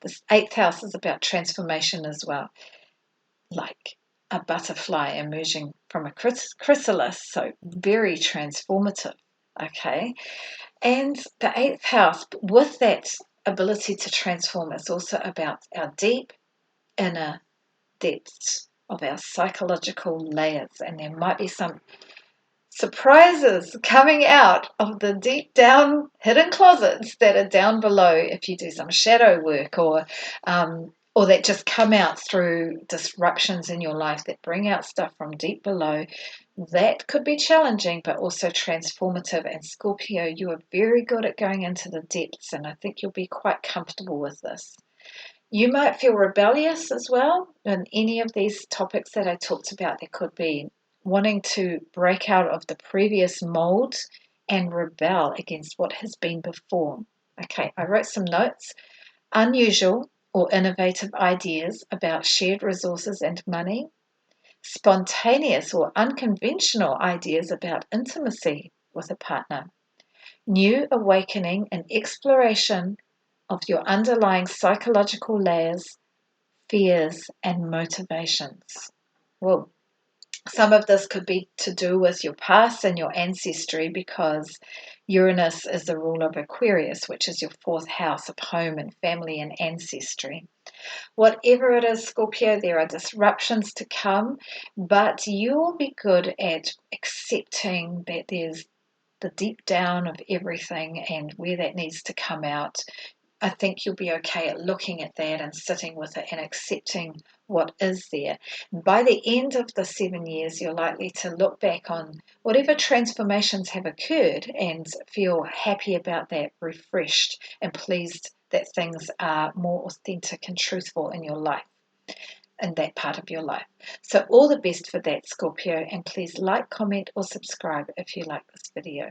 This 8th house is about transformation as well, like a butterfly emerging from a chrysalis, so very transformative, okay? And the 8th house, with that ability to transform, is also about our deep inner depths of our psychological layers, and there might be some surprises coming out of the deep down hidden closets that are down below if you do some shadow work, or that just come out through disruptions in your life that bring out stuff from deep below. That could be challenging, but also transformative. And Scorpio, you are very good at going into the depths, and I think you'll be quite comfortable with this. You might feel rebellious as well in any of these topics that I talked about. There could be wanting to break out of the previous mold and rebel against what has been before. Okay, I wrote some notes. Unusual or innovative ideas about shared resources and money. Spontaneous or unconventional ideas about intimacy with a partner. New awakening and exploration of your underlying psychological layers, fears, and motivations. Well, some of this could be to do with your past and your ancestry, because Uranus is the ruler of Aquarius, which is your fourth house of home and family and ancestry. Whatever it is, Scorpio, there are disruptions to come, but you will be good at accepting that there's the deep down of everything and where that needs to come out. I think you'll be okay at looking at that and sitting with it and accepting what is there. By the end of the 7 years, you're likely to look back on whatever transformations have occurred and feel happy about that, refreshed and pleased that things are more authentic and truthful in your life, in that part of your life. So all the best for that, Scorpio, and please like, comment or subscribe if you like this video.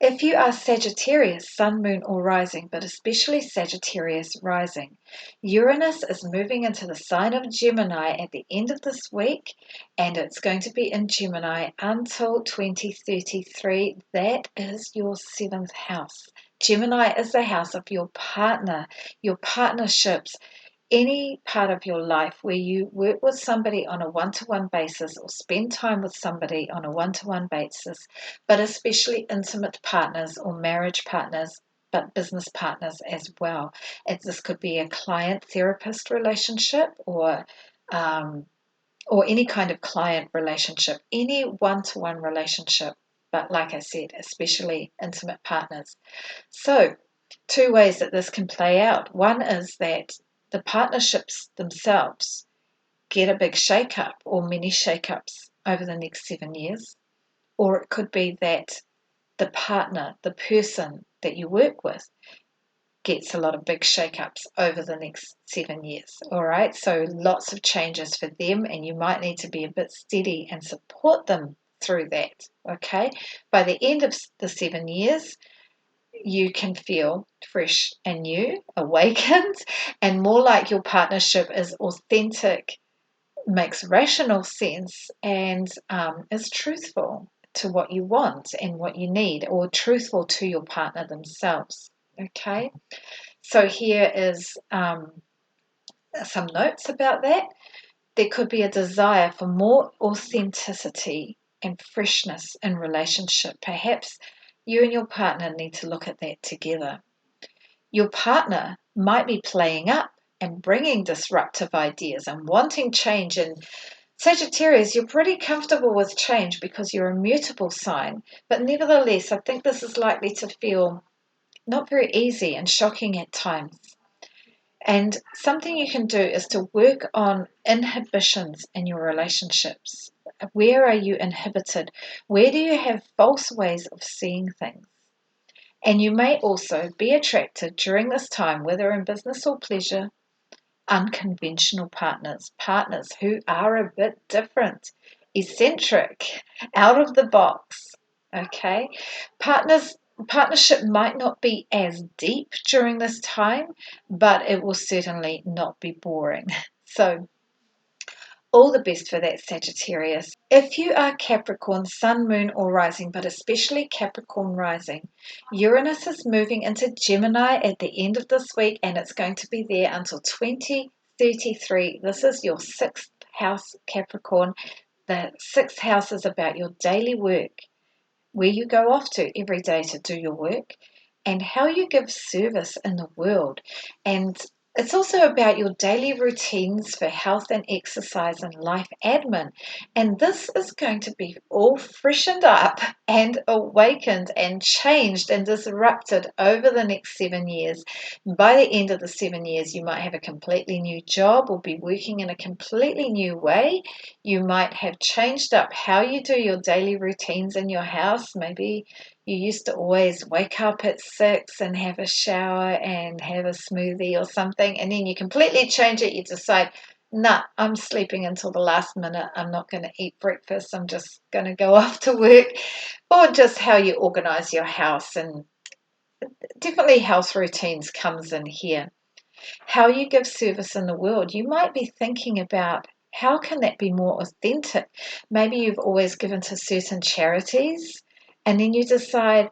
If you are Sagittarius, Sun, Moon or Rising, but especially Sagittarius Rising, Uranus is moving into the sign of Gemini at the end of this week, and it's going to be in Gemini until 2033. That is your 7th house. Gemini is the house of your partner, your partnerships, any part of your life where you work with somebody on a one-to-one basis or spend time with somebody on a one-to-one basis, but especially intimate partners or marriage partners, but business partners as well. This could be a client-therapist relationship or any kind of client relationship, any one-to-one relationship, but like I said, especially intimate partners. So, 2 ways that this can play out. One is that the partnerships themselves get a big shake-up or many shake-ups over the next 7 years. Or it could be that the partner, the person that you work with, gets a lot of big shake-ups over the next 7 years. All right, so lots of changes for them, and you might need to be a bit steady and support them through that. Okay, by the end of the 7 years, you can feel fresh and new, awakened, and more like your partnership is authentic, makes rational sense, and is truthful to what you want and what you need, or truthful to your partner themselves. Okay, so here is some notes about that. There could be a desire for more authenticity and freshness in relationship. Perhaps you and your partner need to look at that together. Your partner might be playing up and bringing disruptive ideas and wanting change. And Sagittarius, you're pretty comfortable with change because you're a mutable sign. But nevertheless, I think this is likely to feel not very easy and shocking at times. And something you can do is to work on inhibitions in your relationships. Where are you inhibited? Where do you have false ways of seeing things? And you may also be attracted during this time, whether in business or pleasure, unconventional partners who are a bit different, eccentric, out of the box. Okay, partnership might not be as deep during this time, but it will certainly not be boring. So all the best for that, Sagittarius. If you are Capricorn, Sun, Moon or Rising, but especially Capricorn Rising, Uranus is moving into Gemini at the end of this week, and it's going to be there until 2033. This is your 6th house, Capricorn. The 6th house is about your daily work, where you go off to every day to do your work, and how you give service in the world. And It's also about your daily routines for health and exercise and life admin. And this is going to be all freshened up and awakened and changed and disrupted over the next 7 years. By the end of the 7 years, you might have a completely new job or be working in a completely new way. You might have changed up how you do your daily routines in your house. Maybe you used to always wake up at 6 and have a shower and have a smoothie or something, and then you completely change it. You decide, nah, I'm sleeping until the last minute. I'm not going to eat breakfast. I'm just going to go off to work. Or just how you organize your house, and definitely health routines comes in here. How you give service in the world. You might be thinking about, how can that be more authentic? Maybe you've always given to certain charities, and then you decide,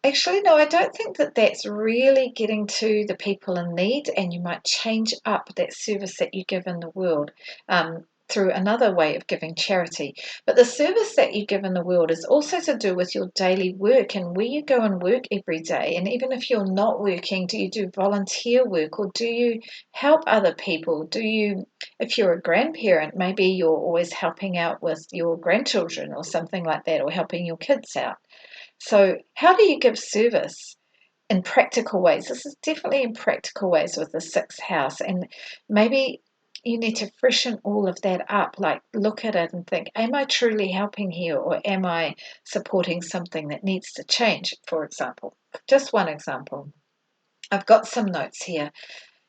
actually, no, I don't think that that's really getting to the people in need, and you might change up that service that you give in the world through another way of giving charity. But the service that you give in the world is also to do with your daily work and where you go and work every day. And even if you're not working, do you do volunteer work, or do you help other people? Do you, if you're a grandparent, maybe you're always helping out with your grandchildren or something like that, or helping your kids out. So how do you give service in practical ways? This is definitely in practical ways with the sixth house, and maybe you need to freshen all of that up. Like, look at it and think, am I truly helping here, or am I supporting something that needs to change, for example? Just one example. I've got some notes here.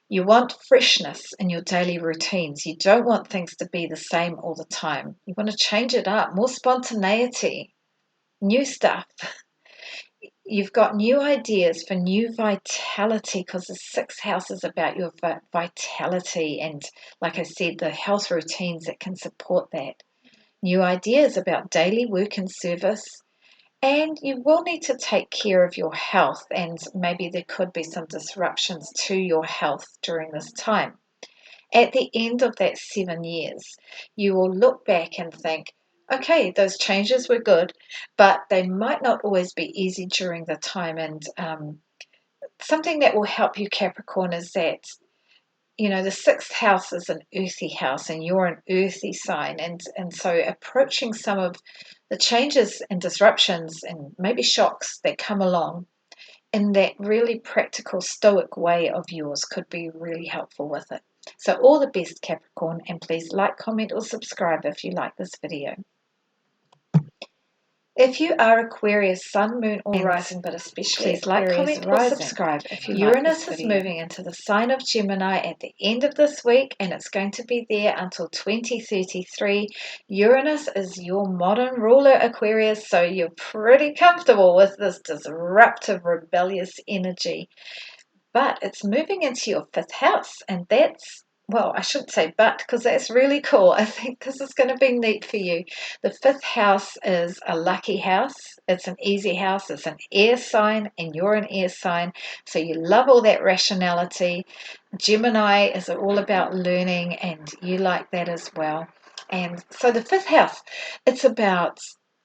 You want freshness in your daily routines. You don't want things to be the same all the time. You want to change it up, more spontaneity, new stuff. You've got new ideas for new vitality, because the sixth house is about your vitality and, like I said, the health routines that can support that. New ideas about daily work and service. And you will need to take care of your health, and maybe there could be some disruptions to your health during this time. At the end of that 7 years, you will look back and think, okay, those changes were good, but they might not always be easy during the time. And something that will help you, Capricorn, is that, the sixth house is an earthy house, and you're an earthy sign. And so approaching some of the changes and disruptions and maybe shocks that come along in that really practical, stoic way of yours could be really helpful with it. So all the best, Capricorn, and please like, comment, or subscribe if you like this video. If you are Aquarius, Sun, Moon, or Rising, but especially please like, Aquarius comment, or rising, subscribe if you Uranus like this is video. moving into the sign of Gemini at the end of this week, and it's going to be there until 2033. Uranus is your modern ruler, Aquarius, so you're pretty comfortable with this disruptive, rebellious energy. But it's moving into your fifth house, and that's, well, I shouldn't say but, because that's really cool. I think this is going to be neat for you. The fifth house is a lucky house. It's an easy house. It's an air sign, and you're an air sign. So you love all that rationality. Gemini is all about learning, and you like that as well. And so the fifth house, it's about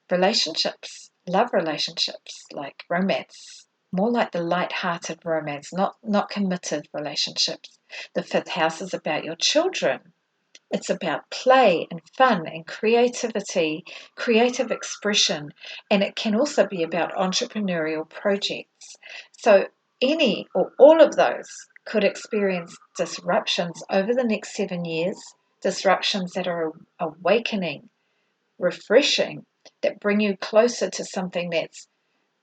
relationships, love relationships, like romance. More like the light-hearted romance, not committed relationships. The fifth house is about your children. It's about play and fun and creativity, creative expression, and it can also be about entrepreneurial projects. So any or all of those could experience disruptions over the next 7 years, disruptions that are awakening, refreshing, that bring you closer to something that's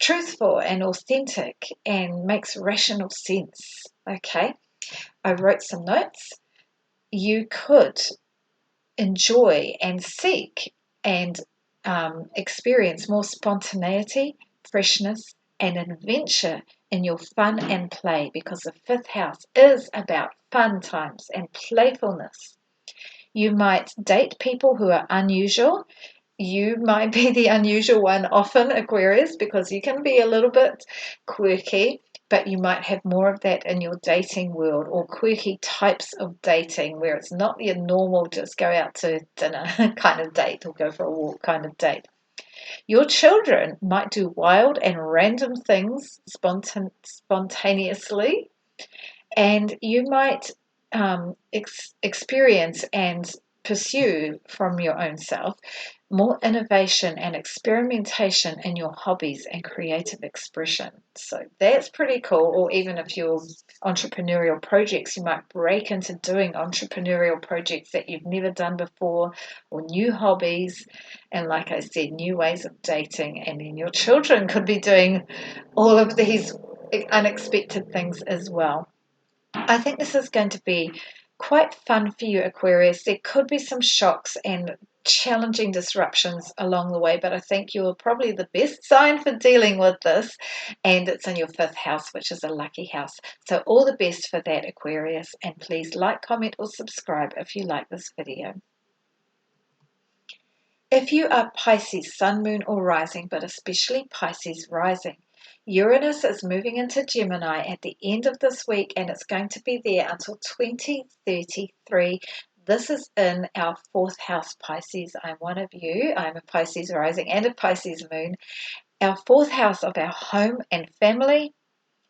truthful and authentic and makes rational sense. Okay, I wrote some notes. You could enjoy and seek and experience more spontaneity, freshness, and adventure in your fun and play, because the fifth house is about fun times and playfulness. You might date people who are unusual. You might be the unusual one often, Aquarius, because you can be a little bit quirky, but you might have more of that in your dating world, or quirky types of dating where it's not your normal just go out to dinner kind of date or go for a walk kind of date. Your children might do wild and random things spontaneously, And you might experience and pursue from your own self more innovation and experimentation in your hobbies and creative expression. So that's pretty cool. Or even if you're entrepreneurial projects, you might break into doing entrepreneurial projects that you've never done before, or new hobbies, and like I said, new ways of dating. And then your children could be doing all of these unexpected things as well. I think this is going to be quite fun for you, Aquarius. There could be some shocks and challenging disruptions along the way, but I think you're probably the best sign for dealing with this, and it's in your fifth house, which is a lucky house. So all the best for that, Aquarius, and please like, comment, or subscribe if you like this video. If you are Pisces, Sun, Moon, or Rising, but especially Pisces Rising, Uranus is moving into Gemini at the end of this week, and it's going to be there until 2033. This is in our fourth house, Pisces. I'm one of you. I'm a Pisces Rising and a Pisces Moon. Our fourth house of our home and family,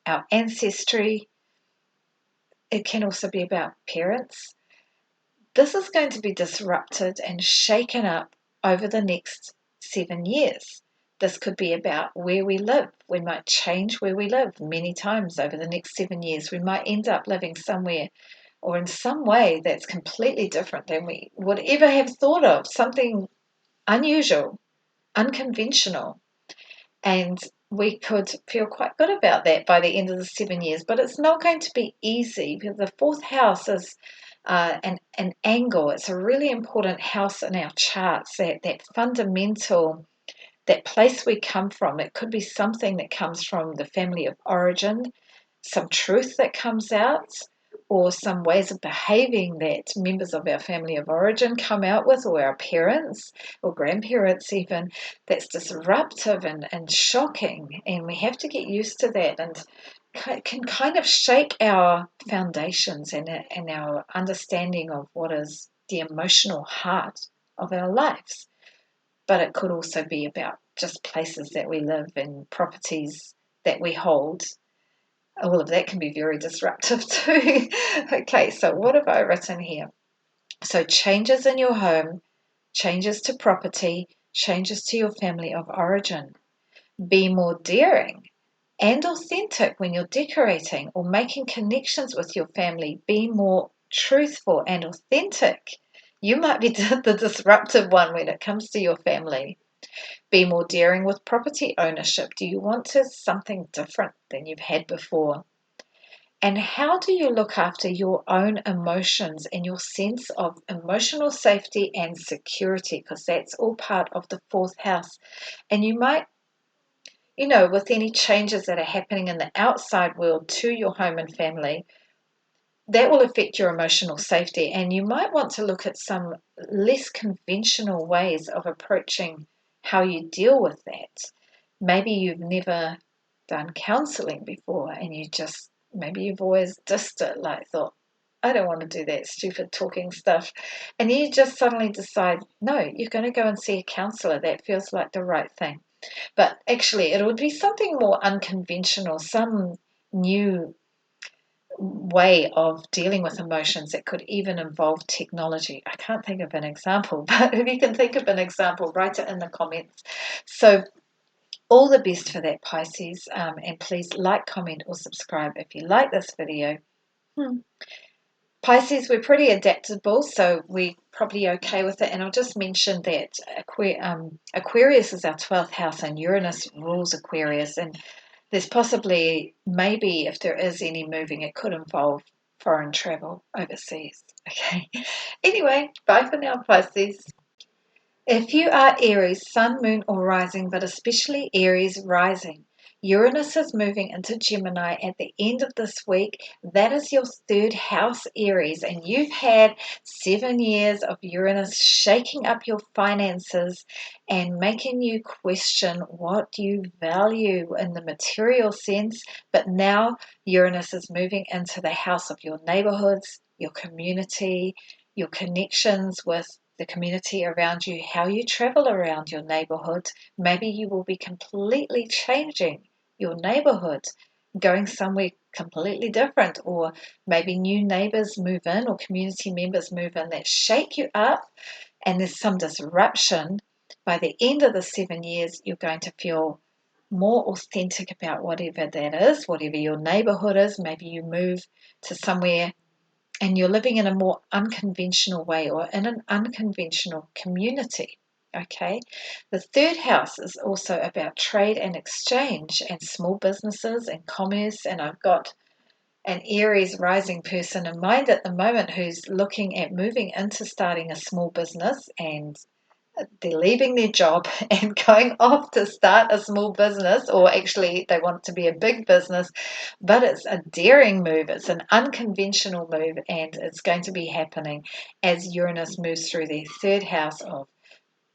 our ancestry. It can also be about parents. This is going to be disrupted and shaken up over the next 7 years. This could be about where we live. We might change where we live many times over the next 7 years. We might end up living somewhere or in some way that's completely different than we would ever have thought of, something unusual, unconventional. And we could feel quite good about that by the end of the 7 years, but it's not going to be easy because the fourth house is an angle. It's a really important house in our charts, that fundamental, that place we come from. It could be something that comes from the family of origin, some truth that comes out, or some ways of behaving that members of our family of origin come out with, or our parents or grandparents even, that's disruptive and shocking. And we have to get used to that, and can kind of shake our foundations and our understanding of what is the emotional heart of our lives. But it could also be about just places that we live and properties that we hold. All of that can be very disruptive too. Okay, so what have I written here? So changes in your home, changes to property, changes to your family of origin. Be more daring and authentic when you're decorating or making connections with your family. Be more truthful and authentic. You might be the disruptive one when it comes to your family. Be more daring with property ownership. Do you want something different than you've had before? And how do you look after your own emotions and your sense of emotional safety and security? Because that's all part of the fourth house. And you might, with any changes that are happening in the outside world to your home and family, that will affect your emotional safety. And you might want to look at some less conventional ways of approaching how you deal with that. Maybe you've never done counseling before, and maybe you've always dissed it, like thought, I don't want to do that stupid talking stuff. And then you just suddenly decide, no, you're going to go and see a counselor. That feels like the right thing. But actually, it would be something more unconventional, some new way of dealing with emotions that could even involve technology. I can't think of an example, but if you can think of an example, write it in the comments. So all the best for that, Pisces, and please like, comment, or subscribe if you like this video. Pisces, we're pretty adaptable, so we're probably okay with it. And I'll just mention that Aquarius is our 12th house, and Uranus rules Aquarius. And there's possibly, maybe if there is any moving, it could involve foreign travel overseas. Okay. Anyway, bye for now, Pisces. If you are Aries, Sun, Moon, or Rising, but especially Aries Rising, Uranus is moving into Gemini at the end of this week. That is your third house, Aries, and you've had 7 years of Uranus shaking up your finances and making you question what you value in the material sense. But now Uranus is moving into the house of your neighborhoods, your community, your connections with the community around you, how you travel around your neighborhood. Maybe you will be completely changing your neighborhood going somewhere completely different, or maybe new neighbors move in or community members move in that shake you up, and there's some disruption. By the end of the 7 years, you're going to feel more authentic about whatever that is, whatever your neighborhood is. Maybe you move to somewhere and you're living in a more unconventional way or in an unconventional community. Okay, the third house is also about trade and exchange and small businesses and commerce. And I've got an Aries rising person in mind at the moment who's looking at moving into starting a small business, and they're leaving their job and going off to start a small business, or actually they want it to be a big business, but it's a daring move. It's an unconventional move, and it's going to be happening as Uranus moves through their third house of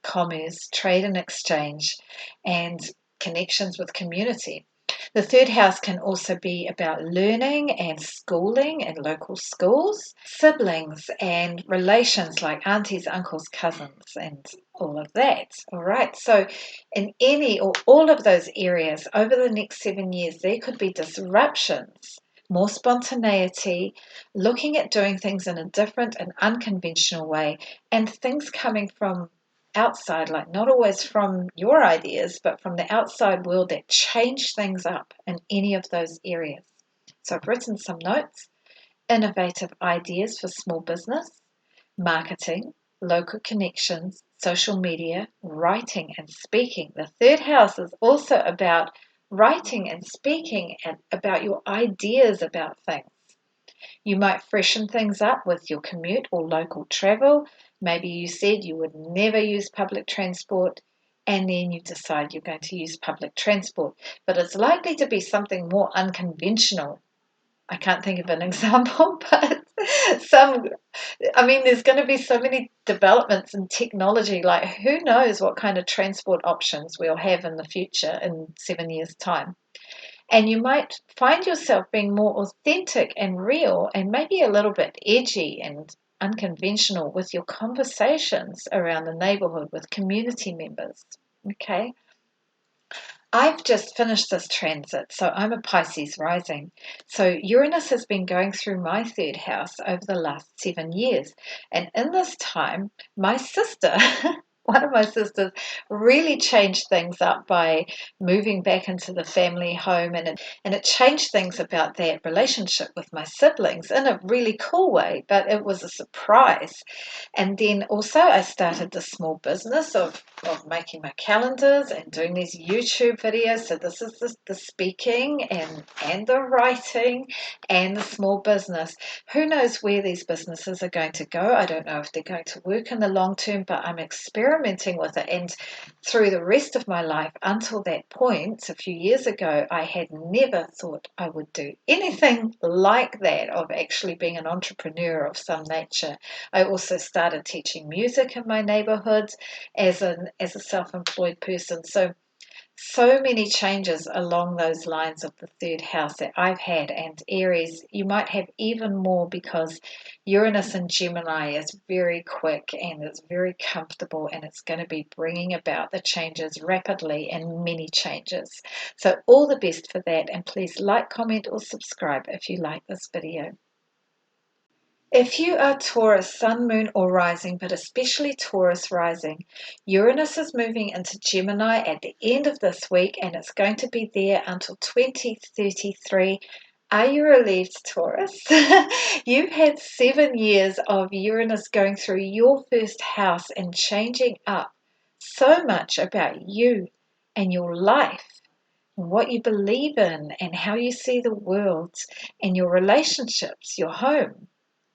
commerce, trade and exchange, and connections with community. The third house can also be about learning and schooling in local schools, siblings and relations like aunties, uncles, cousins, and all of that. All right. So, in any or all of those areas over the next 7 years, there could be disruptions, more spontaneity, looking at doing things in a different and unconventional way, and things coming from outside, like not always from your ideas, but from the outside world that change things up in any of those areas. So I've written some notes: innovative ideas for small business, marketing, local connections, social media, writing and speaking. The third house is also about writing and speaking and about your ideas about things. You might freshen things up with your commute or local travel. Maybe you said you would never use public transport, and then you decide you're going to use public transport. But it's likely to be something more unconventional. I can't think of an example, but there's going to be so many developments in technology. Like, who knows what kind of transport options we'll have in the future in 7 years' time. And you might find yourself being more authentic and real, and maybe a little bit edgy and unconventional with your conversations around the neighborhood with community members. Okay. I've just finished this transit, so I'm a Pisces rising. So Uranus has been going through my third house over the last 7 years. And in this time, my sister, one of my sisters, really changed things up by moving back into the family home. And it changed things about that relationship with my siblings in a really cool way, but it was a surprise. And then also I started this small business of making my calendars and doing these YouTube videos. So this is the speaking and the writing and the small business. Who knows where these businesses are going to go? I don't know if they're going to work in the long term, but I'm experimenting with it. And through the rest of my life, until that point, a few years ago, I had never thought I would do anything like that, of actually being an entrepreneur of some nature. I also started teaching music in my neighborhood as a self-employed person. So many changes along those lines of the third house that I've had. And Aries, you might have even more, because Uranus in Gemini is very quick and it's very comfortable, and it's going to be bringing about the changes rapidly, and many changes. So all the best for that, and please like, comment or subscribe if you like this video. If you are Taurus, Sun, Moon or Rising, but especially Taurus Rising, Uranus is moving into Gemini at the end of this week, and it's going to be there until 2033. Are you relieved, Taurus? You've had 7 years of Uranus going through your first house and changing up so much about you and your life, and what you believe in, and how you see the world, and your relationships, your home,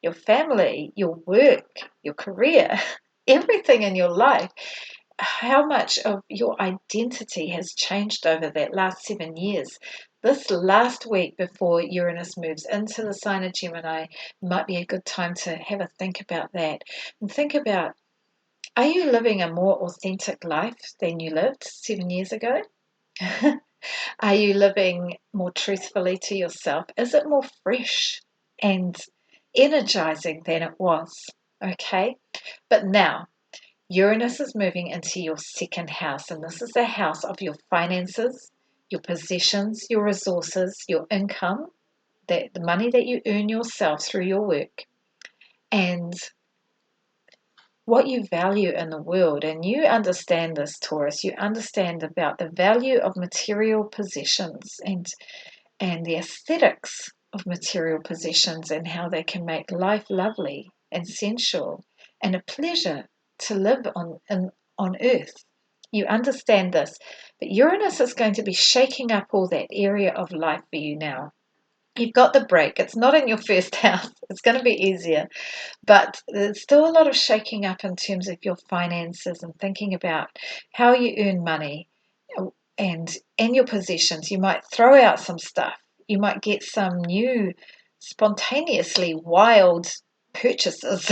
your family, your work, your career, everything in your life. How much of your identity has changed over that last 7 years? This last week before Uranus moves into the sign of Gemini might be a good time to have a think about that, and think about, are you living a more authentic life than you lived 7 years ago? Are you living more truthfully to yourself? Is it more fresh and energizing than it was? Okay. But now, Uranus is moving into your second house, and this is the house of your finances, your possessions, your resources, your income, the money that you earn yourself through your work, and what you value in the world. And you understand this, Taurus. You understand about the value of material possessions and the aesthetics of material possessions and how they can make life lovely and sensual and a pleasure to live on Earth. You understand this. But Uranus is going to be shaking up all that area of life for you now. You've got the break. It's not in your first house. It's going to be easier. But there's still a lot of shaking up in terms of your finances and thinking about how you earn money and your possessions. You might throw out some stuff. You might get some new, spontaneously wild purchases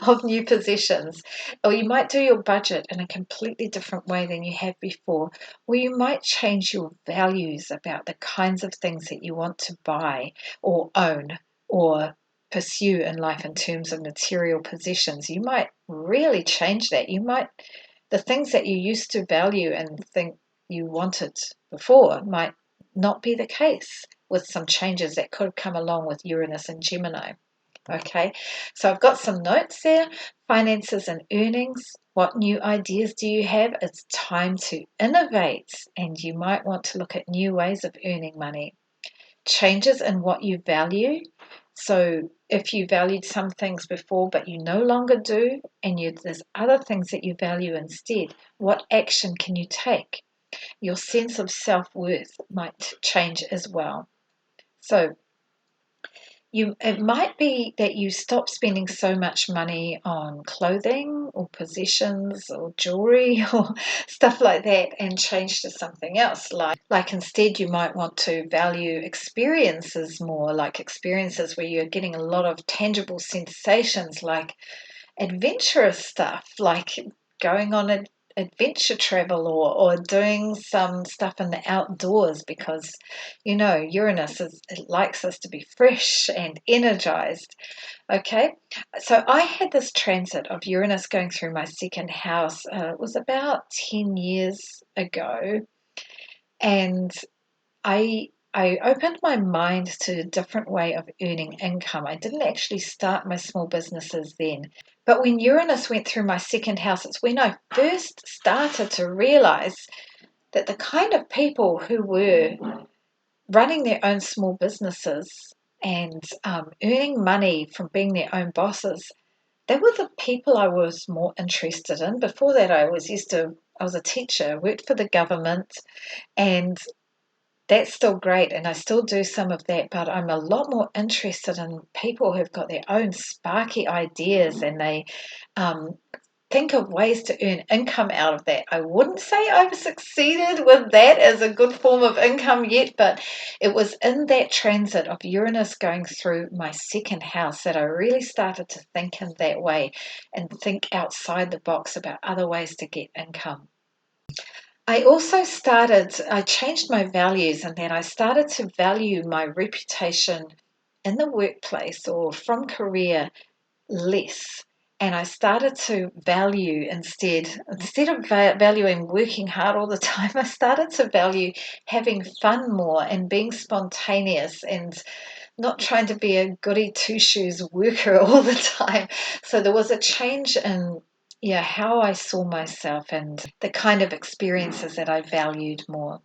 of new possessions. Or you might do your budget in a completely different way than you have before. Or you might change your values about the kinds of things that you want to buy or own or pursue in life in terms of material possessions. You might really change that. The things that you used to value and think you wanted before might not be the case with some changes that could come along with Uranus and Gemini. Okay, so I've got some notes there. Finances and earnings. What new ideas do you have? It's time to innovate, and you might want to look at new ways of earning money. Changes in what you value. So if you valued some things before but you no longer do, and there's other things that you value instead, what action can you take? Your sense of self-worth might change as well. So it might be that you stop spending so much money on clothing or possessions or jewelry or stuff like that and change to something else. Like instead you might want to value experiences more, like experiences where you're getting a lot of tangible sensations, like adventurous stuff, like going on adventure travel or doing some stuff in the outdoors, because Uranus it likes us to be fresh and energized. Okay, so I had this transit of Uranus going through my second house. It was about 10 years ago, and I opened my mind to a different way of earning income. I didn't actually start my small businesses then. But when Uranus went through my second house, it's when I first started to realize that the kind of people who were running their own small businesses and earning money from being their own bosses, they were the people I was more interested in. Before that, I was a teacher, worked for the government, and that's still great, and I still do some of that, but I'm a lot more interested in people who've got their own sparky ideas and they think of ways to earn income out of that. I wouldn't say I've succeeded with that as a good form of income yet, but it was in that transit of Uranus going through my second house that I really started to think in that way and think outside the box about other ways to get income. I changed my values, and then I started to value my reputation in the workplace or from career less. And I started to value instead of valuing working hard all the time, I started to value having fun more and being spontaneous and not trying to be a goody two-shoes worker all the time. So there was a change in how I saw myself and the kind of experiences that I valued more.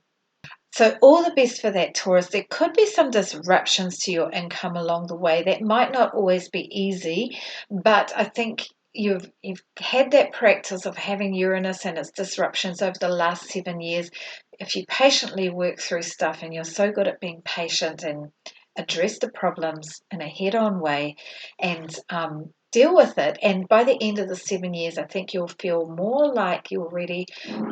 So all the best for that, Taurus. There could be some disruptions to your income along the way. That might not always be easy, but I think you've had that practice of having Uranus and its disruptions over the last 7 years. If you patiently work through stuff and you're so good at being patient and address the problems in a head-on way and deal with it, and by the end of the 7 years, I think you'll feel more like you're ready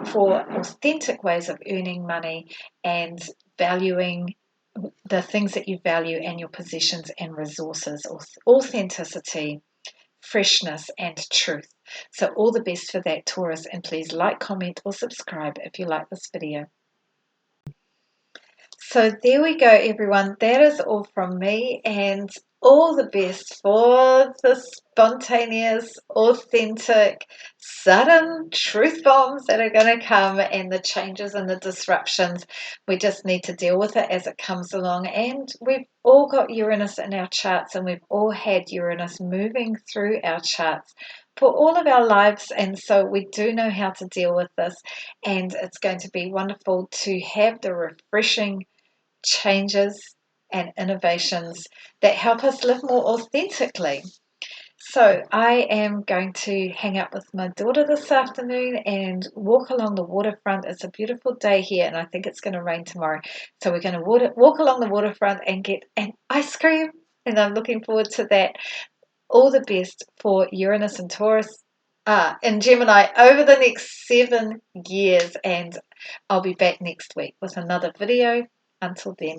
for authentic ways of earning money and valuing the things that you value and your possessions and resources, authenticity, freshness, and truth. So all the best for that, Taurus, and please like, comment, or subscribe if you like this video. So there we go, everyone. That is all from me, and all the best for the spontaneous, authentic, sudden truth bombs that are going to come, and the changes and the disruptions. We just need to deal with it as it comes along. And we've all got Uranus in our charts, and we've all had Uranus moving through our charts for all of our lives, and so we do know how to deal with this. And it's going to be wonderful to have the refreshing changes and innovations that help us live more authentically. So I am going to hang out with my daughter this afternoon and walk along the waterfront. It's a beautiful day here, and I think it's going to rain tomorrow. So we're going to walk along the waterfront and get an ice cream, and I'm looking forward to that. All the best for Uranus and Taurus in Gemini over the next 7 years, and I'll be back next week with another video. Until then,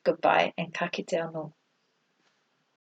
goodbye and ka kite anō.